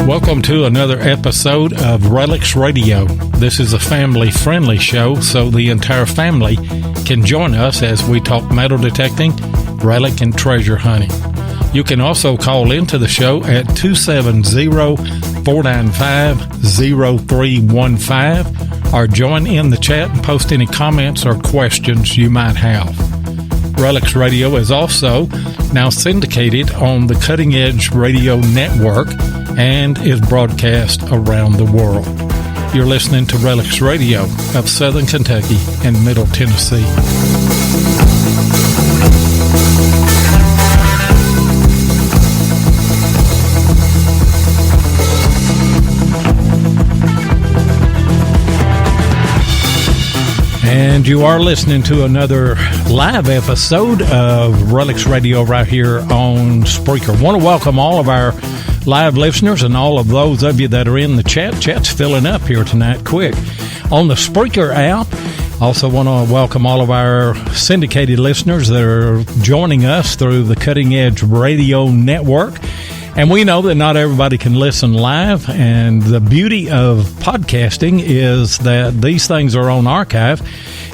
Welcome to another episode of RELICS Radio. This is a family-friendly show, so the entire family can join us as we talk metal detecting, relic, and treasure hunting. You can also call into the show at 270-495-0315 or join in the chat and post any comments or questions you might have. RELICS Radio is also now syndicated on the Cutting Edge Radio Network and is broadcast around the world. You're listening to RELICS Radio of Southern Kentucky and Middle Tennessee. And you are listening to another live episode of RELICS Radio right here on Spreaker. I want to welcome all of our live listeners and all of those of you that are in the chat. Chat's filling up here tonight quick. On the Spreaker app, also want to welcome all of our syndicated listeners that are joining us through the Cutting Edge Radio Network. And we know that not everybody can listen live, and the beauty of podcasting is that these things are on archive.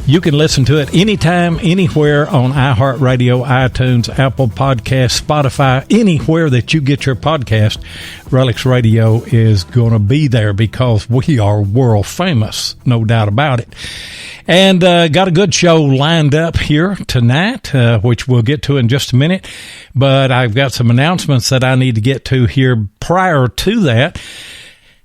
You can listen to it anytime, anywhere on iHeartRadio, iTunes, Apple Podcasts, Spotify, anywhere that you get your podcast. RELICS Radio is going to be there because we are world famous, no doubt about it. And got a good show lined up here tonight, which we'll get to in just a minute. But I've got some announcements that I need to get to here prior to that.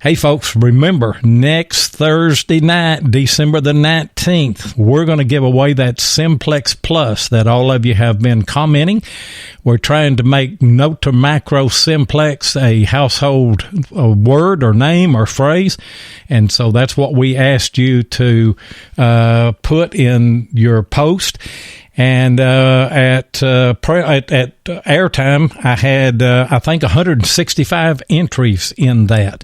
Hey, folks, remember, next Thursday night, December the 19th, we're going to give away that Simplex Plus that all of you have been commenting. We're trying to make Note to Macro Simplex a household word or name or phrase. And so that's what we asked you to put in your post. And at airtime, I had, I think, 165 entries in that.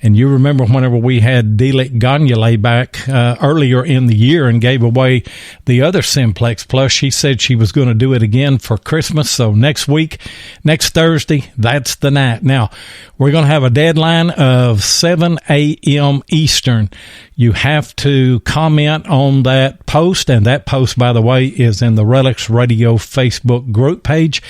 And you remember whenever we had Delic Gagnole back earlier in the year and gave away the other Simplex Plus, she said she was going to do it again for Christmas. So next week, next Thursday, that's the night. Now, we're going to have a deadline of 7 a.m. Eastern. You have to comment on that post, and that post, by the way, is in the RELICS Radio Facebook group page.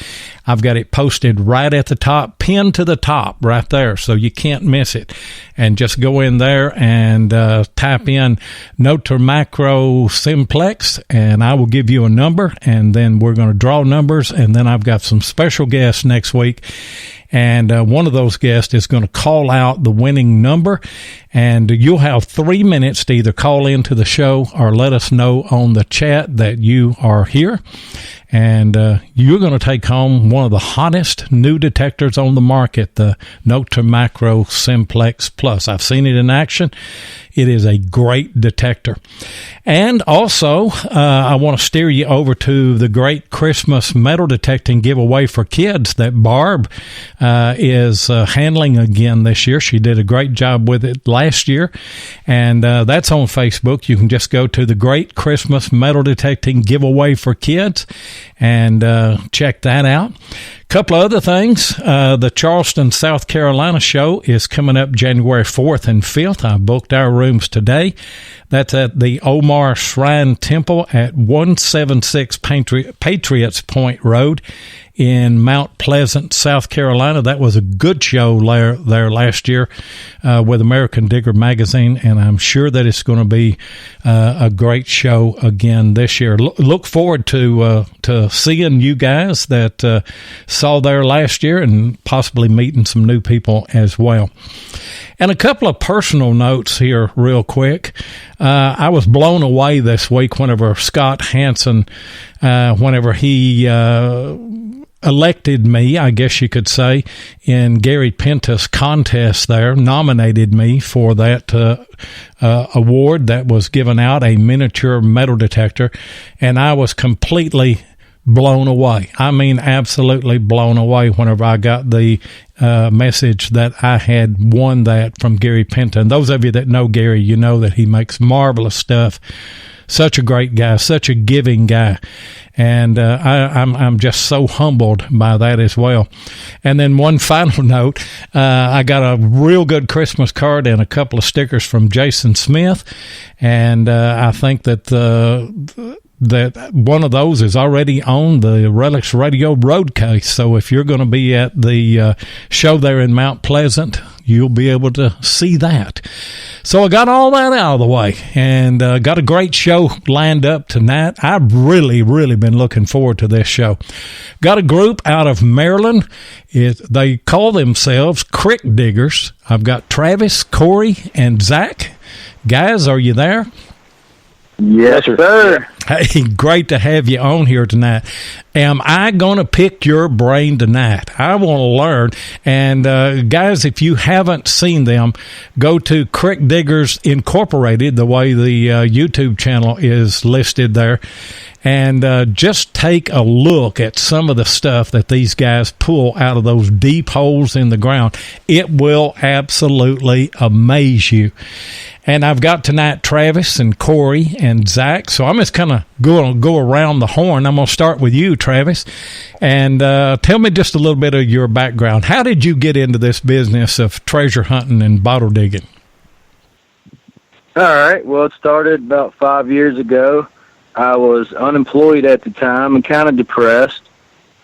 I've got it posted right at the top, pinned to the top right there, so you can't miss it. And just go in there and type in Note to Macro Simplex, and I will give you a number, and then we're going to draw numbers, and then I've got some special guests next week. And one of those guests is going to call out the winning number, and you'll have 3 minutes to either call into the show or let us know on the chat that you are here. And you're going to take home one of the hottest new detectors on the market, the Note to Macro Simplex Plus. I've seen it in action. It is a great detector. And also, I want to steer you over to the great Christmas metal detecting giveaway for kids that Barb is handling again this year. She did a great job with it last year. And that's on Facebook. You can just go to the great Christmas metal detecting giveaway for kids and check that out. Couple of other things. The Charleston, South Carolina show is coming up January 4th and 5th. I booked our rooms today. That's at the Omar Shrine Temple at 176 Patriots Point Road in Mount Pleasant, South Carolina. That was a good show there last year with American Digger magazine, and I'm sure that it's going to be a great show again this year. Look forward to seeing you guys that saw there last year and possibly meeting some new people as well. And a couple of personal notes here real quick. I was blown away this week whenever Scott Hansen, whenever he elected me, I guess you could say, in Gary Penta's contest there, nominated me for that award that was given out, a miniature metal detector, and I was completely blown away. I mean, absolutely blown away whenever I got the message that I had won that from Gary Penta. And those of you that know Gary, you know that he makes marvelous stuff. Such a great guy, such a giving guy. And I'm just so humbled by that as well. And then one final note, I got a real good Christmas card and a couple of stickers from Jason Smith. And I think that that one of those is already on the Relics Radio road case. So if you're going to be at the show there in Mount Pleasant, you'll be able to see that. So I got all that out of the way and got a great show lined up tonight. I've really been looking forward to this show. Got a group out of Maryland. They call themselves Crick Diggers. I've got Travis, Corey, and Zac. Guys, are you there? Yes, sir. Hey, great to have you on here tonight. Am I going to pick your brain tonight? I want to learn. And, guys, if you haven't seen them, go to Crick Diggers Incorporated, the way the YouTube channel is listed there, and just take a look at some of the stuff that these guys pull out of those deep holes in the ground. It will absolutely amaze you. And I've got tonight Travis and Corey and Zac, so I'm just kind of going to go around the horn. I'm going to start with you, Travis, and tell me just a little bit of your background. How did you get into this business of treasure hunting and bottle digging? All right. Well, it started about 5 years ago. I was unemployed at the time and kind of depressed,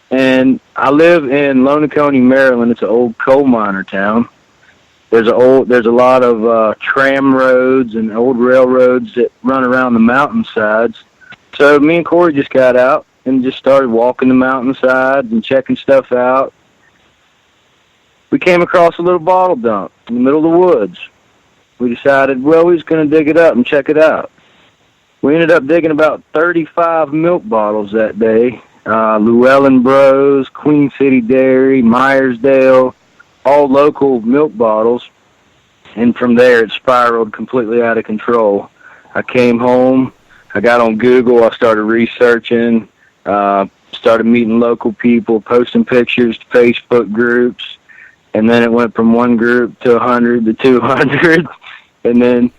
and I live in Lonaconee, Maryland. It's an old coal miner town. There's a lot of tram roads and old railroads that run around the mountainsides. So me and Corey just got out and just started walking the mountainsides and checking stuff out. We came across a little bottle dump in the middle of the woods. We decided, well, we was going to dig it up and check it out. We ended up digging about 35 milk bottles that day. Llewellyn Bros, Queen City Dairy, Myersdale, all local milk bottles, and from there it spiraled completely out of control. I came home, I got on Google, I started researching, started meeting local people, posting pictures to Facebook groups, and then it went from one group to 100 to 200, and then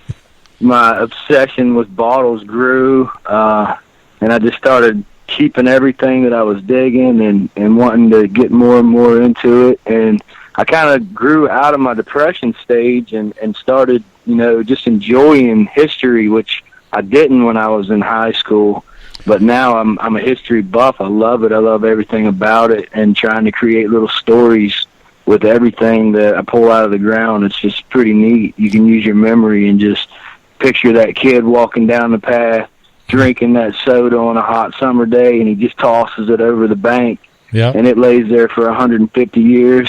my obsession with bottles grew, and I just started keeping everything that I was digging and wanting to get more and more into it, and I kind of grew out of my depression stage and started, just enjoying history, which I didn't when I was in high school. But now I'm a history buff. I love it. I love everything about it, and trying to create little stories with everything that I pull out of the ground. It's just pretty neat. You can use your memory and just picture that kid walking down the path, drinking that soda on a hot summer day, and he just tosses it over the bank. Yep. And it lays there for 150 years.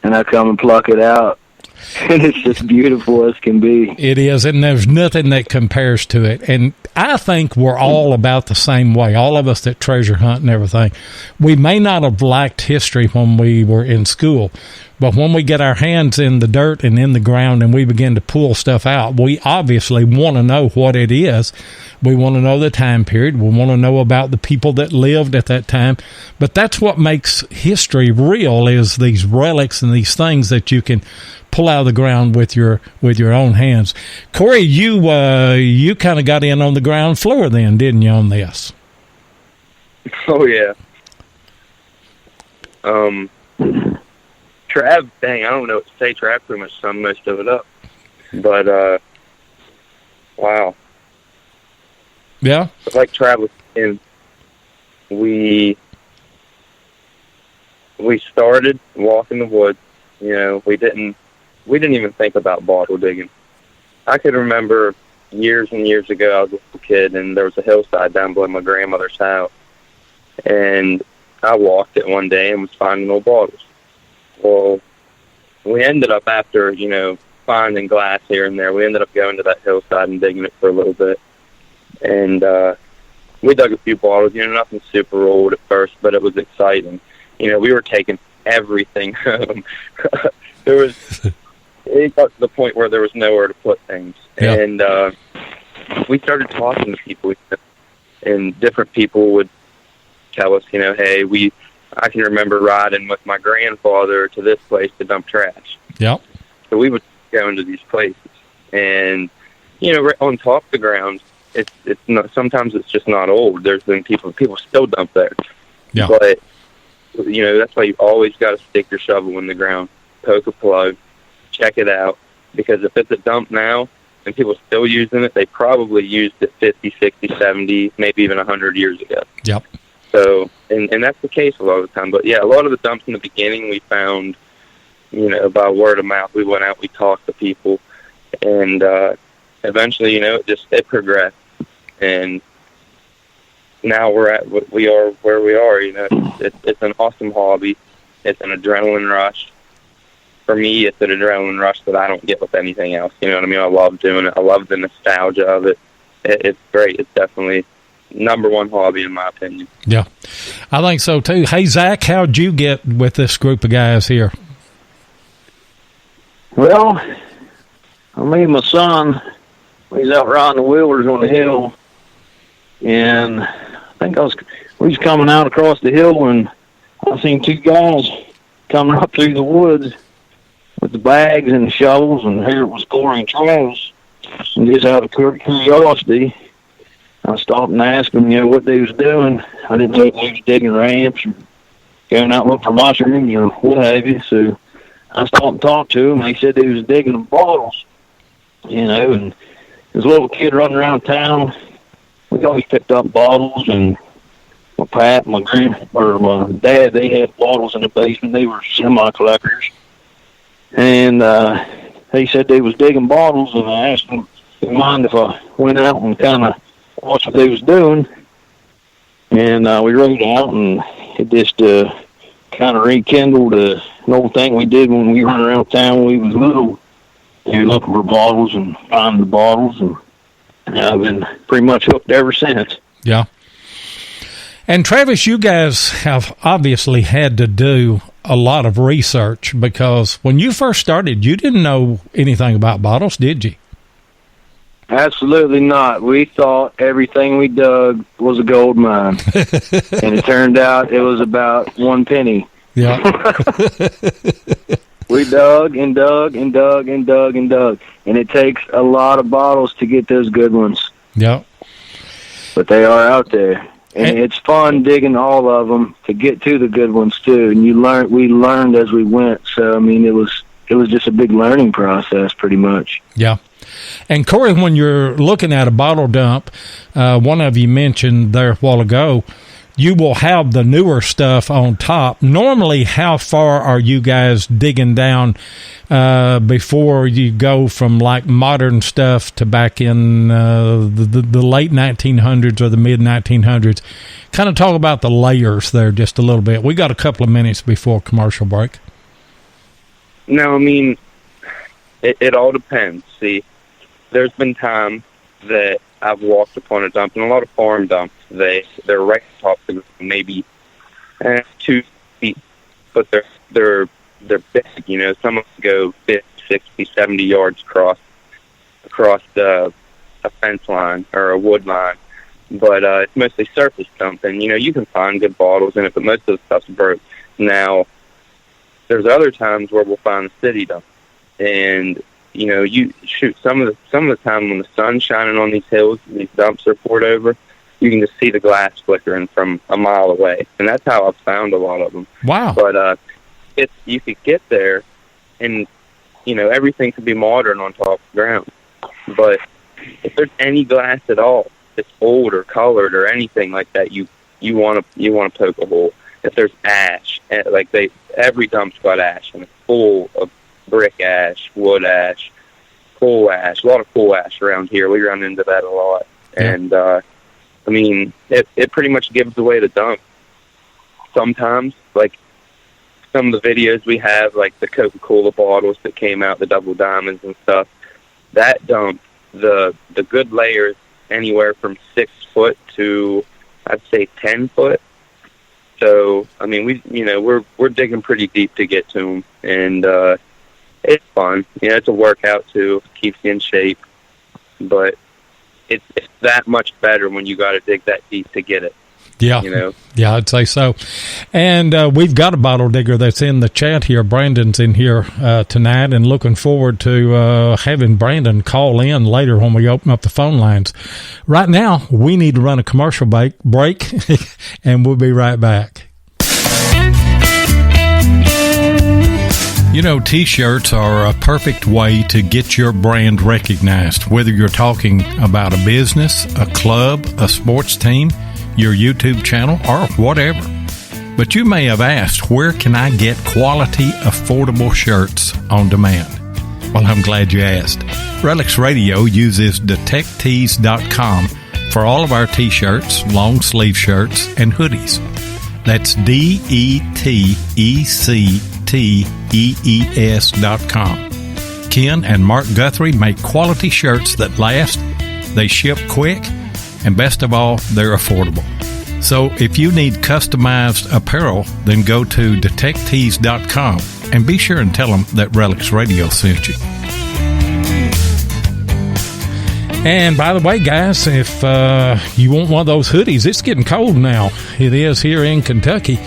And I come and pluck it out, and it's just beautiful as can be. It is, and there's nothing that compares to it. And I think we're all about the same way, all of us that treasure hunt and everything. We may not have liked history when we were in school, but when we get our hands in the dirt and in the ground and we begin to pull stuff out, we obviously want to know what it is. We want to know the time period. We want to know about the people that lived at that time. But that's what makes history real, is these relics and these things that you can pull out of the ground with your own hands. Corey, you kind of got in on the ground floor then, didn't you, on this? Oh, yeah. Trav, dang, I don't know what to say. Trav pretty much summed most of it up. But, wow. Yeah? Like Trav was saying, we started walking the woods. We didn't even think about bottle digging. I could remember years and years ago, I was a little kid, and there was a hillside down below my grandmother's house. And I walked it one day and was finding old bottles. Well, we ended up, after, finding glass here and there, we ended up going to that hillside and digging it for a little bit. And we dug a few bottles, nothing super old at first, but it was exciting. we were taking everything home. It got to the point where there was nowhere to put things. Yeah. And we started talking to people, and different people would tell us, hey, I can remember riding with my grandfather to this place to dump trash. Yep. So we would go into these places, and right on top of the ground, it's not. Sometimes it's just not old. There's been people still dump there. Yeah. But that's why you always got to stick your shovel in the ground, poke a plug, check it out, because if it's a dump now and people are still using it, they probably used it 50, 60, 70, maybe even 100 years ago. Yep. So, and that's the case a lot of the time. But yeah, a lot of the dumps in the beginning we found, by word of mouth. We went out, we talked to people, and eventually, it progressed. And now we're at what we are, where we are. It's an awesome hobby. It's an adrenaline rush. For me, it's an adrenaline rush that I don't get with anything else. You know what I mean? I love doing it. I love the nostalgia of it. It's great. It's definitely number one hobby in my opinion. Yeah, I think so too. Hey, Zach, how'd you get with this group of guys here? Well, me and my son, he's out riding the wheelers on the hill, and I think we was coming out across the hill, and I seen two guys coming up through the woods with the bags and the shovels, and here it was Corey and Travis. And just out of curiosity, I stopped and asked them, what they was doing. I didn't know if they was digging ramps or going out looking for mushrooms or what have you. So I stopped and talked to them. They said they was digging the bottles, and this little kid running around town. We always picked up bottles, and my dad, they had bottles in the basement. They were semi-collectors. And they said they was digging bottles, and I asked them, do you mind if I went out and kind of watched what they was doing? And we rode out, and it just kind of rekindled an old thing we did when we run around town when we was little. Looking for bottles and finding the bottles, and I've been pretty much hooked ever since. Yeah. And Travis, you guys have obviously had to do a lot of research, because when you first started, you didn't know anything about bottles, did you? Absolutely not. We thought everything we dug was a gold mine, and it turned out it was about 1 penny. Yeah. We dug and dug and dug and dug and dug, and it takes a lot of bottles to get those good ones. Yeah. But they are out there. And it's fun digging all of them to get to the good ones too. And we learned as we went. So I mean, it was just a big learning process, pretty much. Yeah. And Corey, when you're looking at a bottle dump, one of you mentioned there a while ago, you will have the newer stuff on top. Normally, how far are you guys digging down before you go from like modern stuff to back in the late 1900s or the mid 1900s? Kind of talk about the layers there just a little bit. We got a couple of minutes before commercial break. No, I mean, it all depends. See, there's been times that I've walked upon a dump, and a lot of farm dumps, they're right top of maybe 2 feet, but they're big. Some of them go 50, 60, 70 yards across a fence line or a wood line. But it's mostly surface dumping. You can find good bottles in it, but most of the stuff's broke. Now, there's other times where we'll find a city dump, and you shoot some of the time when the sun's shining on these hills, these dumps are poured over, you can just see the glass flickering from a mile away, and that's how I've found a lot of them. Wow! But you could get there, and everything could be modern on top of the ground, but if there's any glass at all, it's old or colored or anything like that, you want to poke a hole. If there's ash, every dump's got ash, and it's full of brick ash, wood ash, coal ash, a lot of coal ash around here. We run into that a lot. Yeah. And, I mean, it pretty much gives away the dump. Sometimes, like some of the videos we have, like the Coca-Cola bottles that came out, the double diamonds and stuff, that dump, the good layers anywhere from 6 foot to, I'd say, 10 foot. So, I mean, we're digging pretty deep to get to them, and it's fun. It's a workout too, keeps you in shape, but it's that much better when you got to dig that deep to get it. Yeah, yeah, I'd say so. And we've got a bottle digger that's in the chat here. Brandon's in here tonight, and looking forward to having Brandon call in later when we open up the phone lines. Right now, we need to run a commercial break, and we'll be right back. T-shirts are a perfect way to get your brand recognized, whether you're talking about a business, a club, a sports team, your YouTube channel, or whatever. But you may have asked, where can I get quality, affordable shirts on demand? Well, I'm glad you asked. RELICS RADIO uses Detectors.com for all of our T-shirts, long sleeve shirts, and hoodies. That's DETECTEES.com. Ken and Mark Guthrie make quality shirts that last, they ship quick, and best of all, they're affordable. So if you need customized apparel, then go to Detectors.com and be sure and tell them that RELICS Radio sent you. And by the way, guys, if you want one of those hoodies, it's getting cold now. It is here in Kentucky.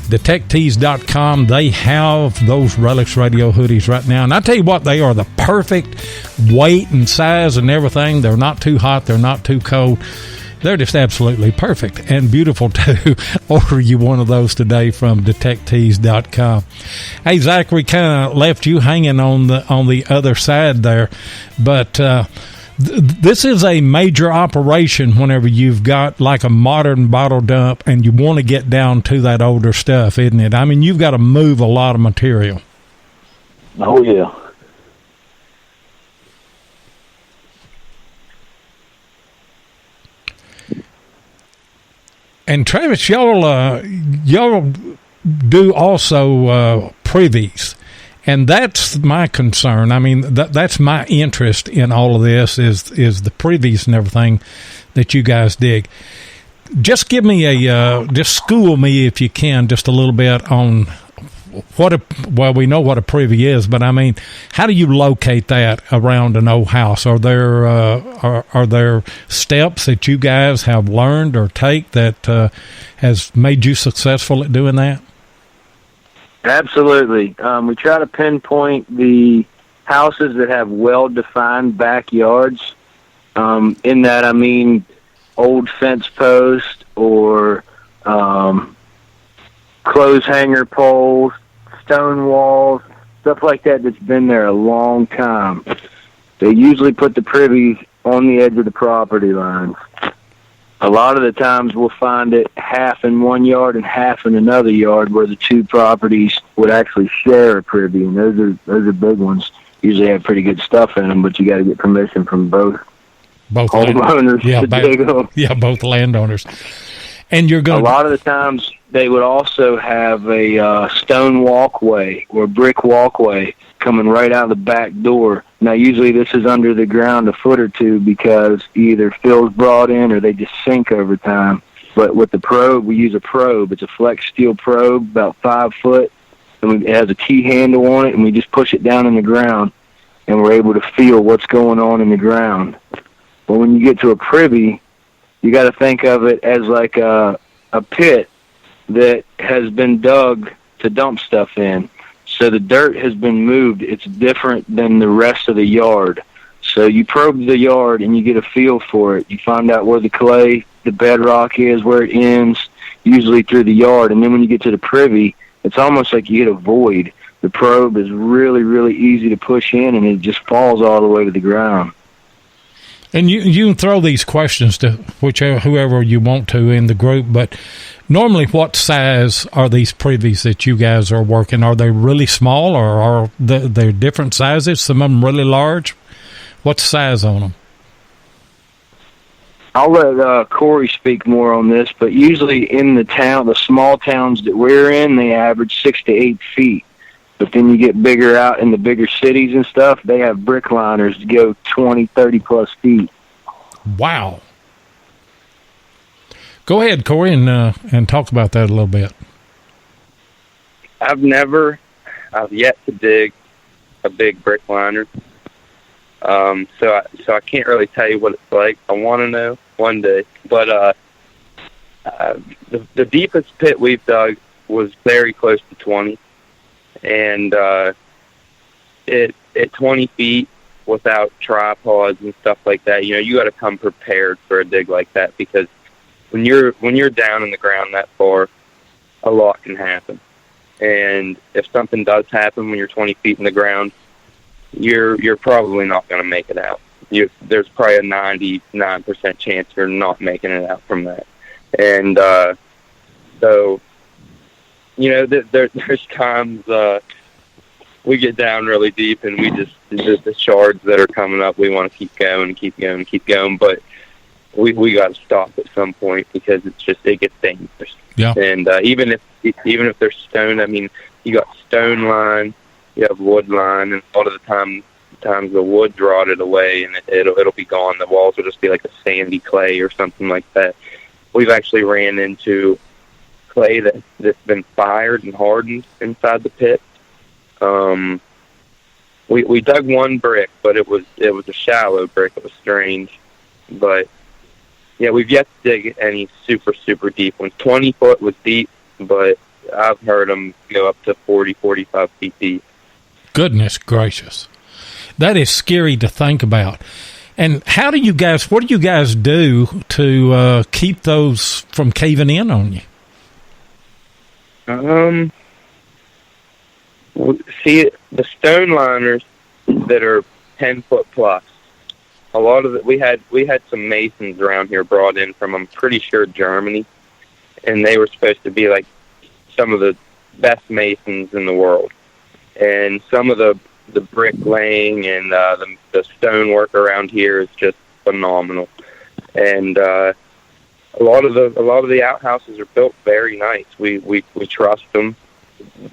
Detectors.com, they have those RELICS Radio hoodies right now. And I tell you what, they are the perfect weight and size and everything. They're not too hot. They're not too cold. They're just absolutely perfect and beautiful, too. Order you one of those today from Detectors.com. Hey, Zach, we kind of left you hanging on the other side there. But this is a major operation whenever you've got like a modern bottle dump and you want to get down to that older stuff, isn't it? I mean, you've got to move a lot of material. Oh, yeah. And Travis, y'all do also privies, and that's my concern. I mean, that's my interest in all of this is the privies and everything that you guys dig. Just give me just school me if you can, just a little bit on we know what a privy is, but I mean, how do you locate that around an old house? Are there steps that you guys have learned or take that has made you successful at doing that? Absolutely. We try to pinpoint the houses that have well-defined backyards. In that, I mean, old fence posts or clothes hanger poles, stone walls, stuff like that that's been there a long time. They usually put the privies on the edge of the property lines. A lot of the times we'll find it half in one yard and half in another yard where the two properties would actually share a privy, and those are big ones. Usually have pretty good stuff in them, but you got to get permission from both homeowners to dig them. Yeah, both landowners. And you're going. A lot of the times they would also have a stone walkway or brick walkway coming right out of the back door. Now, usually this is under the ground a foot or two because either fill's brought in or they just sink over time. But with the probe, we use a probe. It's a flex steel probe, about 5 foot, and it has a T handle on it, and we just push it down in the ground, and we're able to feel what's going on in the ground. But when you get to a privy, you got to think of it as like a pit that has been dug to dump stuff in. So the dirt has been moved. It's different than the rest of the yard. So you probe the yard and you get a feel for it. You find out where the clay, the bedrock is, where it ends, usually through the yard. And then when you get to the privy, it's almost like you hit a void. The probe is really, really easy to push in, and it just falls all the way to the ground. And you can throw these questions to whoever you want to in the group, but normally what size are these privies that you guys are working? Are they really small, or are they different sizes? Some of them really large? What's the size on them? I'll let Corey speak more on this, but usually in the small towns that we're in, they average 6 to 8 feet. But then you get bigger out in the bigger cities and stuff, they have brick liners to go 20, 30-plus feet. Wow. Go ahead, Corey, and talk about that a little bit. I've yet to dig a big brick liner. So I can't really tell you what it's like. I want to know one day. But the deepest pit we've dug was very close to 20, and at 20 feet without tripods and stuff like that, you got to come prepared for a dig like that, because when you're down in the ground that far, a lot can happen. And if something does happen when you're 20 feet in the ground, you're probably not going to make it out. There's probably a 99% chance you're not making it out from that. And so, there's times we get down really deep and we just the shards that are coming up, we want to keep going, but we got to stop at some point, because it gets dangerous. Yeah. And even if there's stone, I mean, you got stone line, you have wood line, and a lot of the times the wood's rotted away and it'll be gone. The walls will just be like a sandy clay or something like that. We've actually ran into clay that's been fired and hardened inside the pit. We dug one brick, but it was a shallow brick. It was strange, but yeah, we've yet to dig any super, super deep ones. 20 foot was deep, but I've heard them go up to 40, 45 feet deep. Goodness gracious. That is scary to think about. And what do you guys do to keep those from caving in on you? See, the stone liners that are 10 foot plus, a lot of it, we had some masons around here brought in from, I'm pretty sure, Germany, and they were supposed to be like some of the best masons in the world. And some of the brick laying and the stone work around here is just phenomenal. And a lot of the outhouses are built very nice. We trust them.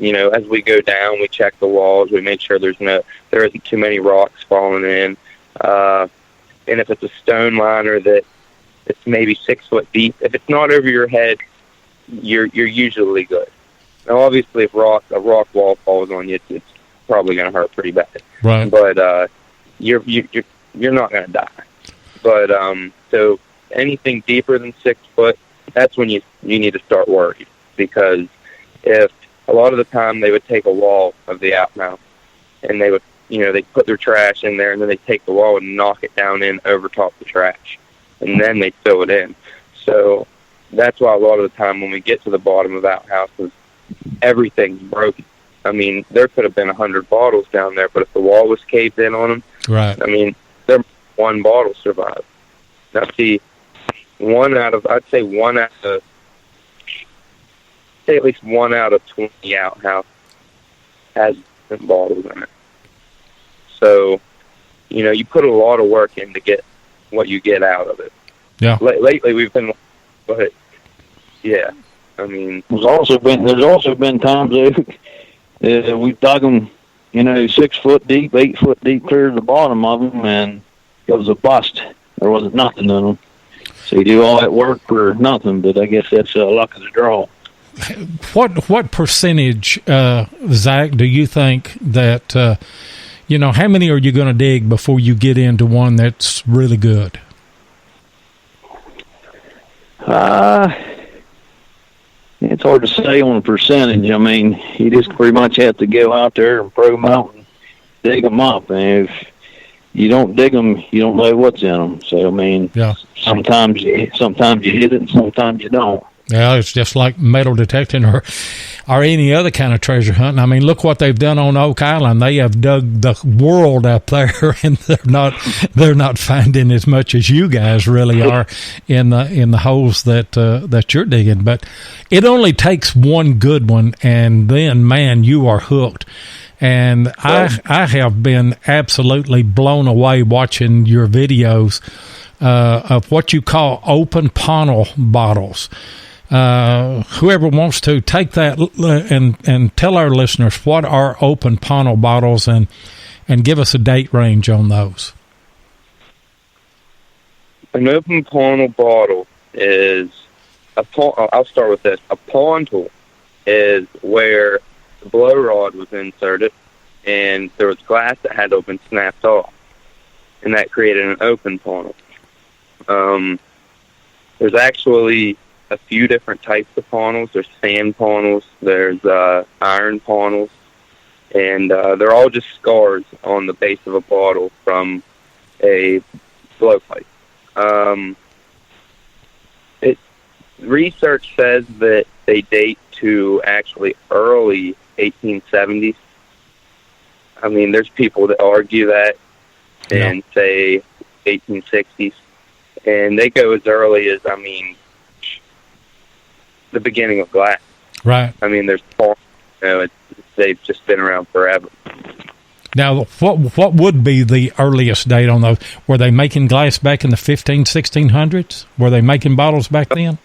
As we go down, we check the walls. We make sure there isn't too many rocks falling in. And if it's a stone liner that it's maybe 6 foot deep, if it's not over your head, you're usually good. Now, obviously, if a rock wall falls on you, it's probably going to hurt pretty bad. Right. But you're not going to die. But so anything deeper than 6 foot, that's when you need to start worrying, because if a lot of the time they would take a wall of the outmouth and they would, they put their trash in there, and then they take the wall and knock it down in over top the trash, and then they fill it in. So that's why a lot of the time when we get to the bottom of outhouses, everything's broken. I mean, there could have been 100 bottles down there, but if the wall was caved in on them, right? I mean, one bottle survived. Now, see, I'd say at least 1 out of 20 outhouse has bottles in it. So, you put a lot of work in to get what you get out of it. Yeah. Lately, we've been, but yeah, I mean, there's also been times that we've dug them, 6 foot deep, 8 foot deep, clear to the bottom of them, and it was a bust. There wasn't nothing in them. So you do all that work for nothing, but I guess that's luck of the draw. What percentage, Zac, do you think that, how many are you going to dig before you get into one that's really good? It's hard to say on a percentage. I mean, you just pretty much have to go out there and probe them out and dig them up. And if you don't dig them, you don't know what's in them. So, I mean, yeah. Sometimes you hit it and sometimes you don't. Yeah, it's just like metal detecting or any other kind of treasure hunting. I mean, look what they've done on Oak Island. They have dug the world up there, and they're not finding as much as you guys really are in the holes that you're digging. But it only takes one good one, and then, man, you are hooked. And I have been absolutely blown away watching your videos of what you call open funnel bottles. Whoever wants to take that and tell our listeners what are open funnel bottles and give us a date range on those. An open funnel bottle is I'll start with this. A funnel is where the blow rod was inserted, and there was glass that had been snapped off, and that created an open funnel. There's actually a few different types of funnels. There's sand funnels, there's iron funnels, and they're all just scars on the base of a bottle from a blowpipe. Research says that they date to actually early 1870s. I mean, there's people that argue that and say 1860s. And they go as early as, I mean, the beginning of glass. Right. I mean, there's, they've just been around forever. Now, what would be the earliest date on those? Were they making glass back in the 1600s? Were they making bottles back then?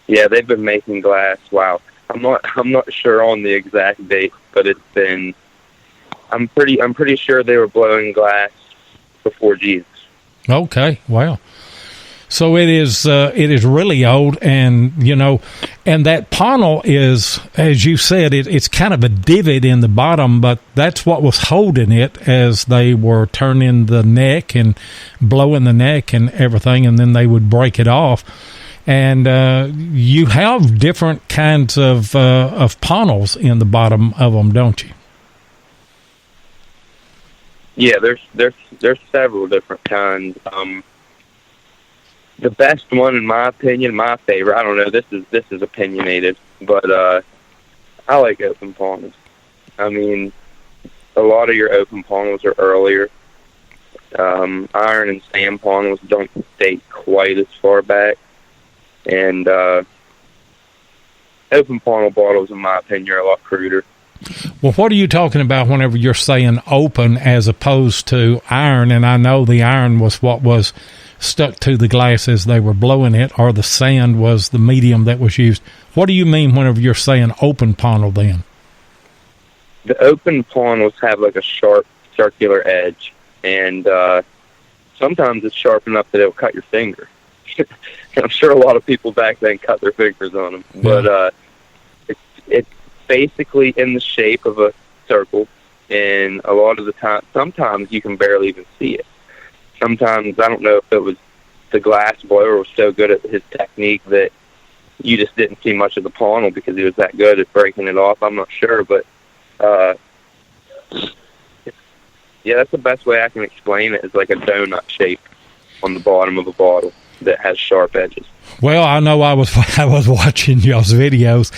Yeah, they've been making glass. Wow. I'm not sure on the exact date, but it's been, I'm pretty sure they were blowing glass before Jesus. Okay, wow. So it is really old, and and that funnel is, as you said, it's kind of a divot in the bottom, but that's what was holding it as they were turning the neck and blowing the neck and everything, and then they would break it off. And you have different kinds of funnels in the bottom of them, don't you? Yeah, there's several different kinds. The best one, in my opinion, my favorite, I don't know, this is opinionated, but I like open funnels. I mean, a lot of your open funnels are earlier. Iron and sand funnels don't date quite as far back. And open funnel bottles, in my opinion, are a lot cruder. Well, what are you talking about whenever you're saying open as opposed to iron? And I know the iron was what was stuck to the glass as they were blowing it, or the sand was the medium that was used. What do you mean whenever you're saying open funnel then? The open funnels have like a sharp circular edge, and sometimes it's sharp enough that it'll cut your finger. I'm sure a lot of people back then cut their fingers on them, but it's basically in the shape of a circle, and a lot of the time, sometimes you can barely even see it. Sometimes, I don't know if it was the glass blower was so good at his technique that you just didn't see much of the funnel because he was that good at breaking it off. I'm not sure, but yeah, that's the best way I can explain it, is like a donut shape on the bottom of a bottle that has sharp edges. Well, I know I was watching y'all's videos,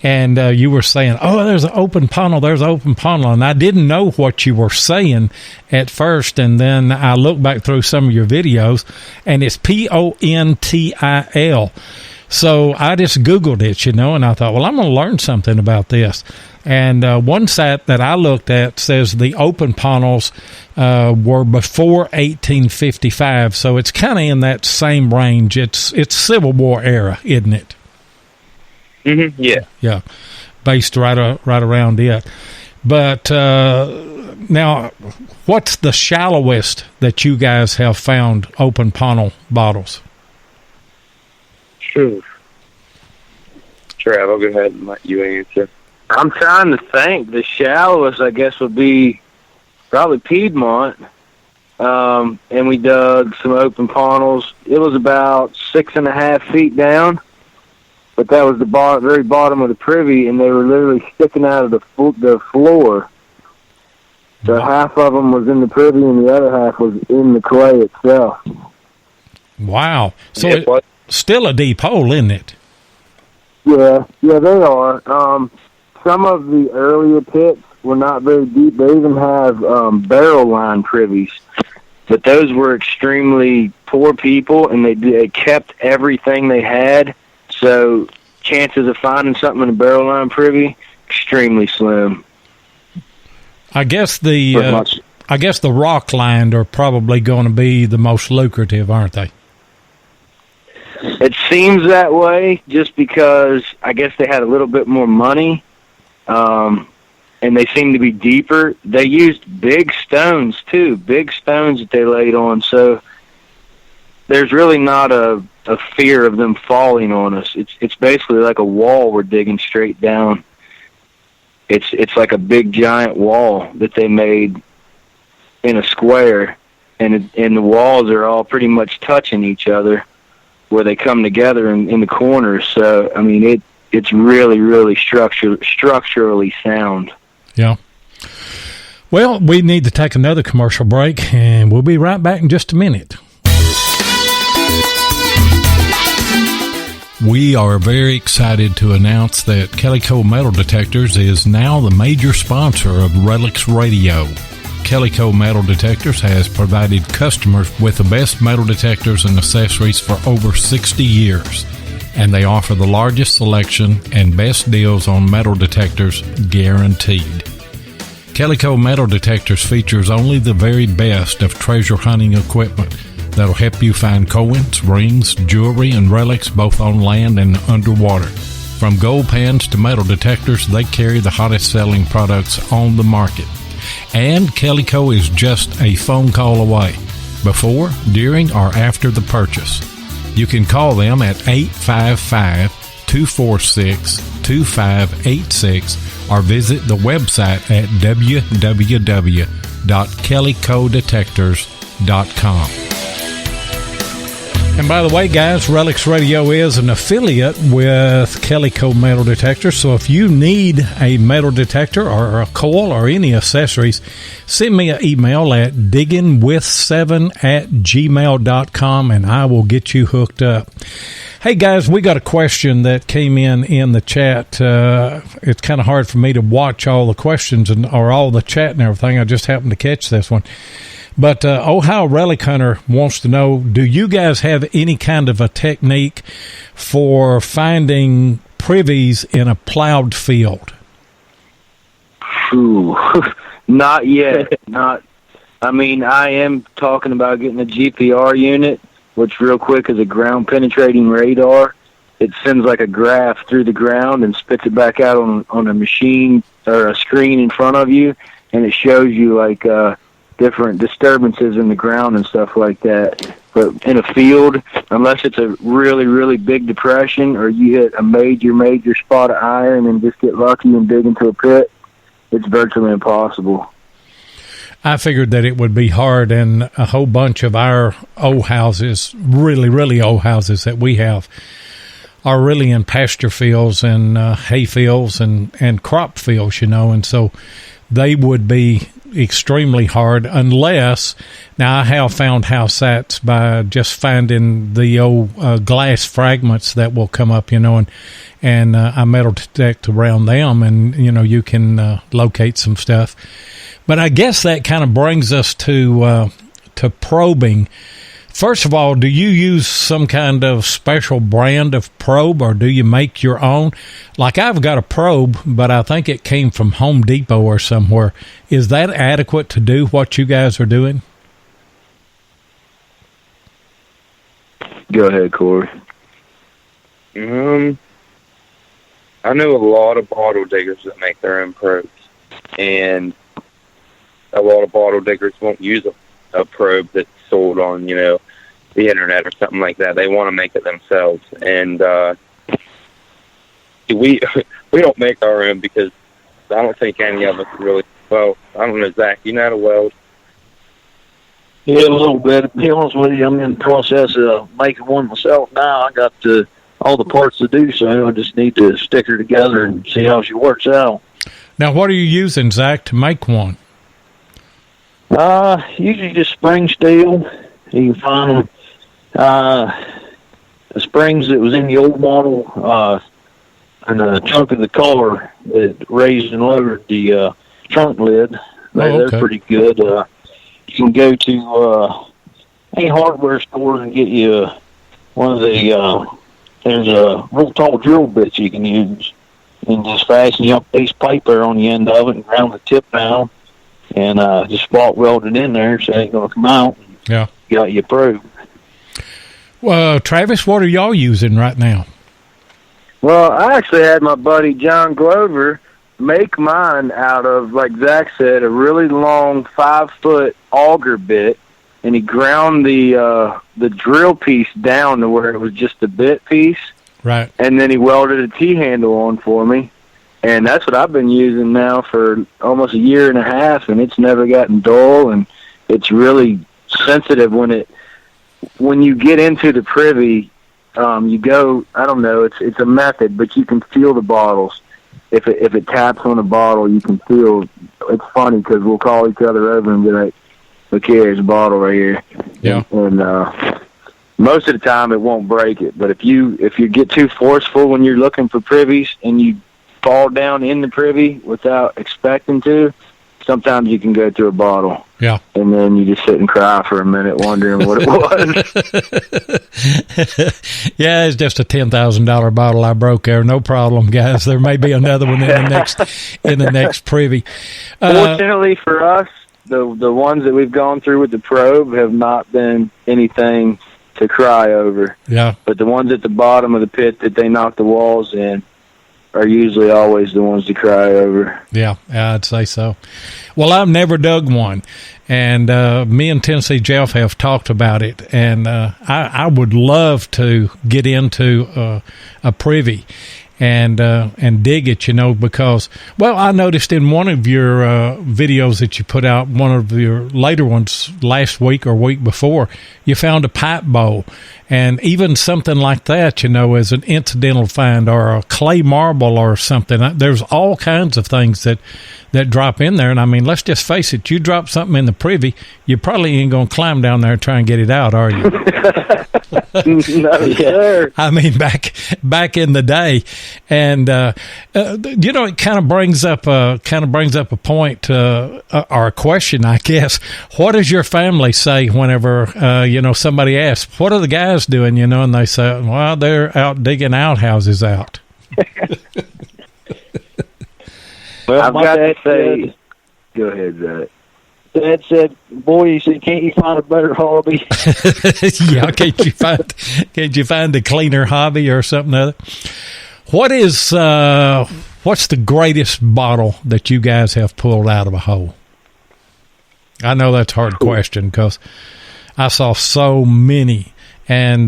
and you were saying, "Oh, there's an open funnel. And I didn't know what you were saying at first, and then I looked back through some of your videos, and it's Pontil. So I just Googled it, and I thought, well, I'm going to learn something about this. And one site that I looked at says the open funnels were before 1855, so it's kind of in that same range. It's Civil War era, isn't it? Mm-hmm. Yeah. Yeah, based right around it. But now, what's the shallowest that you guys have found open funnel bottles? Sure. Trav, I'll go ahead and let you answer. I'm trying to think. The shallowest, I guess, would be probably Piedmont. And we dug some open funnels. It was about 6.5 feet down, but that was the very bottom of the privy, and they were literally sticking out of the floor. So half of them was in the privy, and the other half was in the clay itself. Wow. So it's still a deep hole, isn't it? Yeah, they are. Some of the earlier pits were not very deep. They even have barrel line privies, but those were extremely poor people, and they kept everything they had. So chances of finding something in a barrel line privy, extremely slim. I guess the rock lined are probably going to be the most lucrative, aren't they? It seems that way, just because I guess they had a little bit more money, and they seem to be deeper. They used big stones too, big stones that they laid on. So there's really not a fear of them falling on us. It's basically like a wall we're digging straight down. it's like a big giant wall that they made in a square, and the walls are all pretty much touching each other where they come together in the corners. So I mean, it's really, really structurally sound. Yeah. Well, we need to take another commercial break, and we'll be right back in just a minute. We are very excited to announce that Calico Metal Detectors is now the major sponsor of RELICS Radio. Calico Metal Detectors has provided customers with the best metal detectors and accessories for over 60 years, and they offer the largest selection and best deals on metal detectors guaranteed. Calico Metal Detectors features only the very best of treasure hunting equipment that'll help you find coins, rings, jewelry, and relics both on land and underwater. From gold pans to metal detectors, they carry the hottest selling products on the market. And Calico is just a phone call away, before, during, or after the purchase. You can call them at 855-246-2586 or visit the website at www.calicodetectors.com. And by the way, guys, RELICS Radio is an affiliate with Calico Metal Detectors, so if you need a metal detector or a coil or any accessories, send me an email at diggingwith7@gmail.com, and I will get you hooked up. Hey, guys, we got a question that came in the chat. It's kind of hard for me to watch all the questions or all the chat and everything. I just happened to catch this one. But Ohio Relic Hunter wants to know, do you guys have any kind of a technique for finding privies in a plowed field? Ooh, not yet. I mean, I am talking about getting a GPR unit, which real quick is a ground penetrating radar. It sends like a graph through the ground and spits it back out on a machine or a screen in front of you, and it shows you like different disturbances in the ground and stuff like that. But in a field, unless it's a really, really big depression or you hit a major spot of iron and just get lucky and dig into a pit, it's virtually impossible. I figured that it would be hard, and a whole bunch of our old houses, really, really old houses that we have, are really in pasture fields and hay fields and crop fields, and so they would be extremely hard unless, now I have found house sats by just finding the old glass fragments that will come up, and I metal detect around them, and you can locate some stuff. But I guess that kind of brings us to probing. First of all, do you use some kind of special brand of probe, or do you make your own? Like, I've got a probe, but I think it came from Home Depot or somewhere. Is that adequate to do what you guys are doing? Go ahead, Corey. I know a lot of bottle diggers that make their own probes, and a lot of bottle diggers won't use a probe that's sold on, the internet or something like that. They want to make it themselves. And we don't make our own because I don't think any of us really, well, I don't know, Zach, you know how to weld? Yeah, a little bit. To be honest with you, I'm in the process of making one myself now. I got all the parts to do so. I just need to stick her together and see how she works out. Now, what are you using, Zach, to make one? Usually just spring steel. You can find them, the springs that was in the old model, and the trunk of the car that raised and lowered the trunk lid. They're pretty good. You can go to any hardware stores and get you one of the, there's a real tall drill bit you can use, and just fasten you up a piece of pipe there on the end of it and ground the tip down. And just spot weld it in there so it ain't going to come out. Yeah. Got your probe. Well, Travis, what are y'all using right now? Well, I actually had my buddy John Glover make mine out of, like Zach said, a really long 5-foot auger bit, and he ground the drill piece down to where it was just a bit piece. Right. And then he welded a T-handle on for me. And that's what I've been using now for almost a year and a half, and it's never gotten dull, and it's really sensitive when you get into the privy. You go, I don't know, it's a method, but you can feel the bottles. If it taps on a bottle, you can feel. It's funny because we'll call each other over and be like, "Look here, there's a bottle right here." Yeah. And most of the time, it won't break it. But if you get too forceful when you're looking for privies and you fall down in the privy without expecting to, sometimes you can go through a bottle. Yeah. And then you just sit and cry for a minute wondering what it was. Yeah, it's just a $10,000 bottle I broke there. No problem, guys. There may be another one in the next privy. Fortunately for us, the ones that we've gone through with the probe have not been anything to cry over. Yeah. But the ones at the bottom of the pit that they knock the walls in are usually always the ones to cry over. Yeah, I'd say so. Well, I've never dug one, and me and Tennessee Jeff have talked about it, and I would love to get into a privy and dig it, because, well, I noticed in one of your videos that you put out, one of your later ones last week or week before, you found a pipe bowl. And even something like that, as an incidental find, or a clay marble or something, there's all kinds of things that drop in there. And I mean, let's just face it, you drop something in the privy, you probably ain't going to climb down there and try and get it out, are you? No, sir. I mean, back in the day. And, it kind of brings up a point, or a question, I guess. What does your family say whenever, somebody asks, what are the guys doing, and they say, well, they're out digging outhouses out. Well, I've got to say, go ahead, Zach. Dad said, "Boy," he said, "can't you find a better hobby?" Yeah, can't you find a cleaner hobby or something other? What's the greatest bottle that you guys have pulled out of a hole? I know that's a hard question because I saw so many, and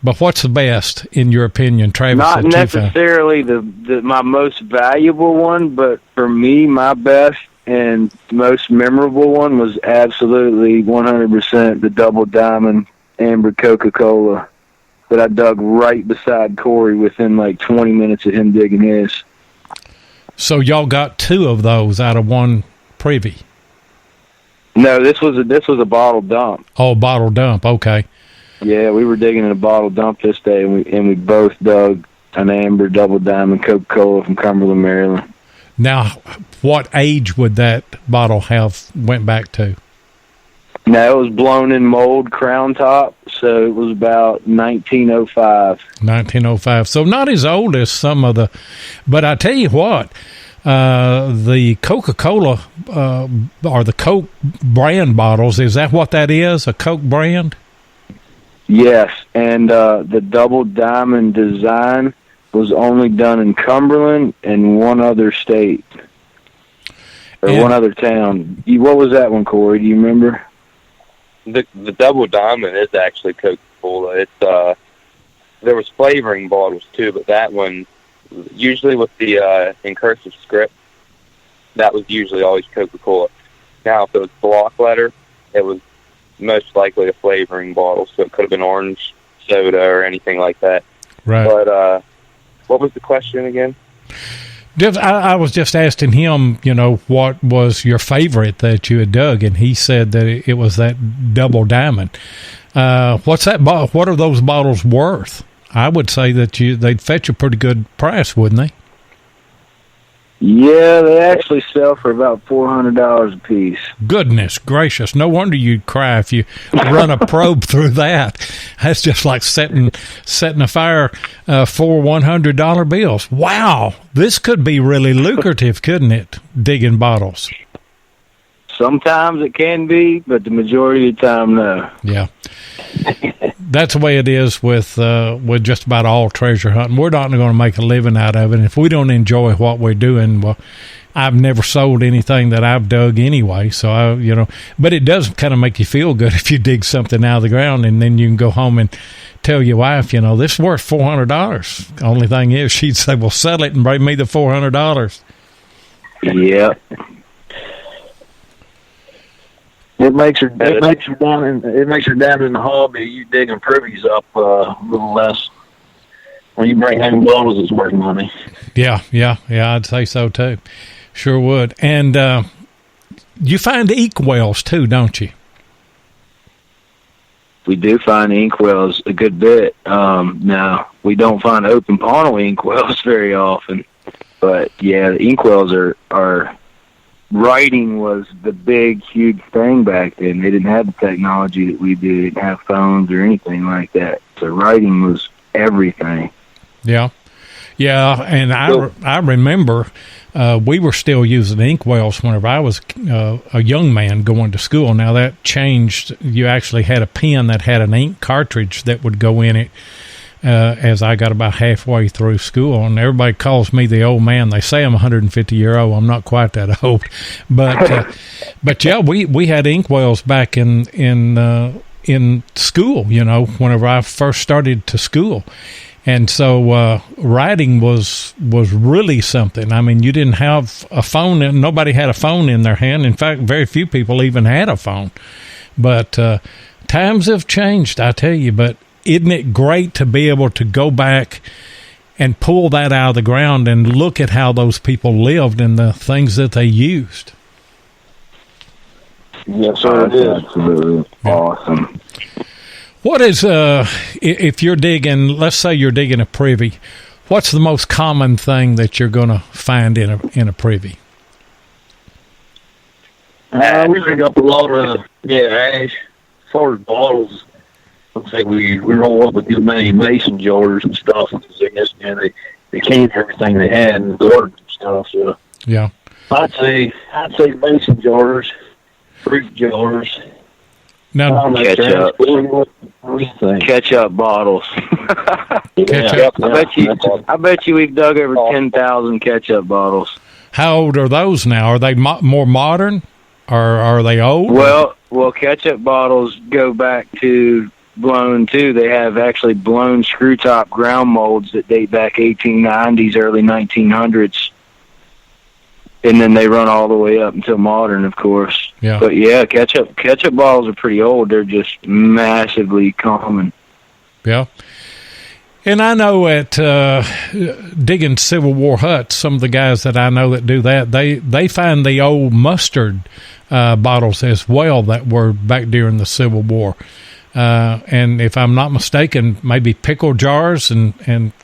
but what's the best in your opinion, Travis? Not necessarily my most valuable one, but for me, my best and most memorable one was absolutely 100% the Double Diamond Amber Coca-Cola that I dug right beside Corey within like 20 minutes of him digging his. So y'all got two of those out of one privy? No, this was a bottle dump. Oh, bottle dump. Okay. Yeah, we were digging in a bottle dump this day, and we both dug an Amber Double Diamond Coca-Cola from Cumberland, Maryland. Now, what age would that bottle have went back to? Now, it was blown in mold, crown top, so it was about 1905. 1905. So not as old as some of the... But I tell you what, the Coca-Cola or the Coke brand bottles, is that what that is, a Coke brand? Yes, and the Double Diamond design was only done in Cumberland and one other state, or one other town. What was that one, Corey? Do you remember? The Double Diamond is actually Coca-Cola. It's there was flavoring bottles too, but that one, usually with the in cursive script, that was usually always Coca-Cola. Now, if it was block letter, it was most likely a flavoring bottle, so it could have been orange soda or anything like that. Right. But what was the question again? I was just asking him, what was your favorite that you had dug, and he said that it was that Double Diamond. What's that? What are those bottles worth? I would say that they'd fetch a pretty good price, wouldn't they? Yeah, they actually sell for about $400 a piece. Goodness gracious. No wonder you'd cry if you run a probe through that. That's just like setting a fire for $100 bills. Wow. This could be really lucrative, couldn't it? Digging bottles. Sometimes it can be, but the majority of the time, no. Yeah. That's the way it is with just about all treasure hunting. We're not going to make a living out of it. And if we don't enjoy what we're doing, well, I've never sold anything that I've dug anyway. So, but it does kind of make you feel good if you dig something out of the ground and then you can go home and tell your wife, you know, this is worth $400. Only thing is, she'd say, well, sell it and bring me the $400. Yeah. It makes her down in the hobby. You digging privies up a little less. When you bring home bottles, it's worth money. Yeah, I'd say so too. Sure would. And you find inkwells too, don't you? We do find inkwells a good bit. Now, we don't find open bottle inkwells very often. But, yeah, the inkwells are writing was the big, huge thing back then. They didn't have the technology that we do. They didn't have phones or anything like that. So writing was everything. Yeah, and I remember we were still using inkwells whenever I was a young man going to school. Now, that changed. You actually had a pen that had an ink cartridge that would go in it as I got about halfway through school. And everybody calls me the old man. They say I'm 150-year-old. I'm not quite that old. But yeah, we had inkwells back in school, you know, whenever I first started to school. And so writing was really something. I mean, you didn't have a phone. Nobody had a phone in their hand. In fact, very few people even had a phone. But times have changed, I tell you. But isn't it great to be able to go back and pull that out of the ground and look at how those people lived and the things that they used? Yes, sir, it is. Absolutely awesome. What is, if you're digging, let's say you're digging a privy, what's the most common thing that you're going to find in a privy? We pick up a lot of, ash. As far as bottles, looks like we roll up with too many mason jars and stuff. Because they canned everything they had in the garden and stuff. So yeah, I'd say mason jars, fruit jars. Now, ketchup bottles. Ketchup. I bet you we've dug over 10,000 ketchup bottles. How old are those now? Are they more modern, or are they old? Well, ketchup bottles go back to blown too. They have actually blown screw top ground molds that date back 1890s, early 1900s. And then they run all the way up until modern, of course. Yeah. But yeah, ketchup bottles are pretty old. They're just massively common. Yeah. And I know at digging Civil War huts, some of the guys that I know that do that, they find the old mustard bottles as well that were back during the Civil War. And if I'm not mistaken, maybe pickle jars and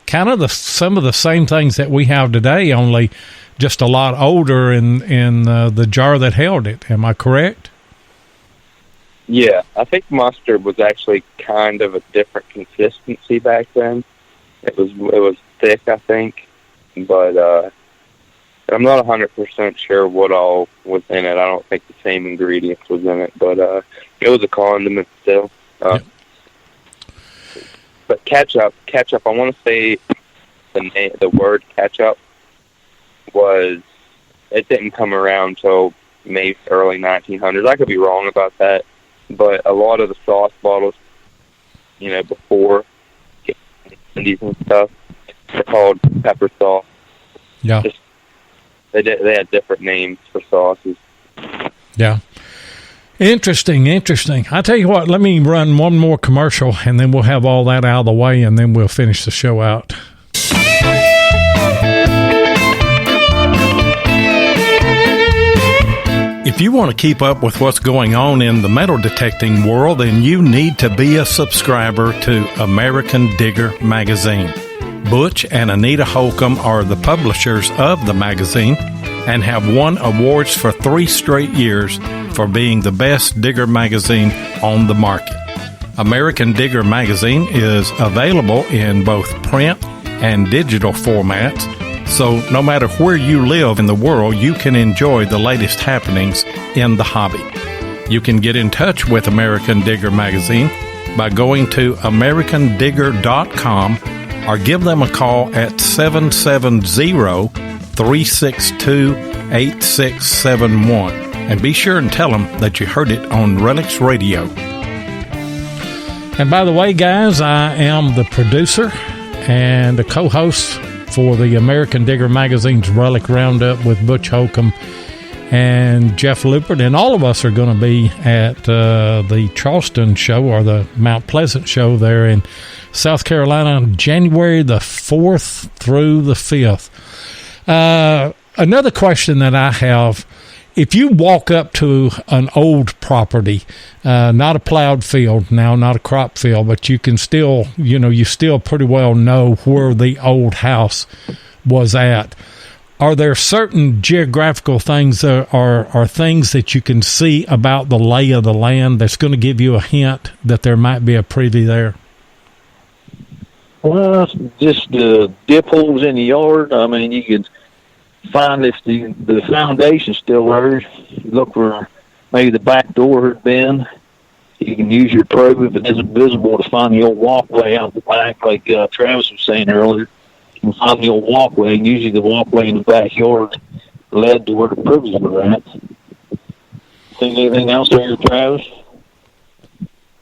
kind of some of the same things that we have today, only just a lot older in the jar that held it. Am I correct? Yeah, I think mustard was actually kind of a different consistency back then. It was thick, I think, but I'm not 100% sure what all was in it. I don't think the same ingredients was in it, but it was a condiment still. Yep. But ketchup. I want to say the word ketchup it didn't come around till maybe early 1900s. I could be wrong about that, but a lot of the sauce bottles, you know, before candies and stuff, they're called pepper sauce. Yeah. They had different names for sauces. Yeah. Interesting. I tell you what, let me run one more commercial, and then we'll have all that out of the way, and then we'll finish the show out. If you want to keep up with what's going on in the metal detecting world, then you need to be a subscriber to American Digger magazine. Butch and Anita Holcomb are the publishers of the magazine and have won awards for 3 straight years for being the best digger magazine on the market. American Digger magazine is available in both print and digital formats, so no matter where you live in the world, you can enjoy the latest happenings in the hobby. You can get in touch with American Digger magazine by going to americandigger.com or give them a call at 770-362-8671. And be sure and tell them that you heard it on RELICS Radio. And by the way, guys, I am the producer and the co-host for the American Digger Magazine's Relic Roundup with Butch Holcomb and Jeff Lupert, and all of us are going to be at the Charleston show, or the Mount Pleasant show there in South Carolina, January the 4th through the 5th. Another question that I have: if you walk up to an old property, not a plowed field, now not a crop field, but you can still, you still pretty well know where the old house was at. Are there certain geographical things or things that you can see about the lay of the land that's going to give you a hint that there might be a privy there? Well, just the dip holes in the yard. I mean, you can find if the foundation's still there. Look where maybe the back door had been. You can use your probe if it isn't visible to find the old walkway out the back, like Travis was saying earlier. You can find the old walkway, and usually the walkway in the backyard led to where the privies were at. Think anything else there, Travis?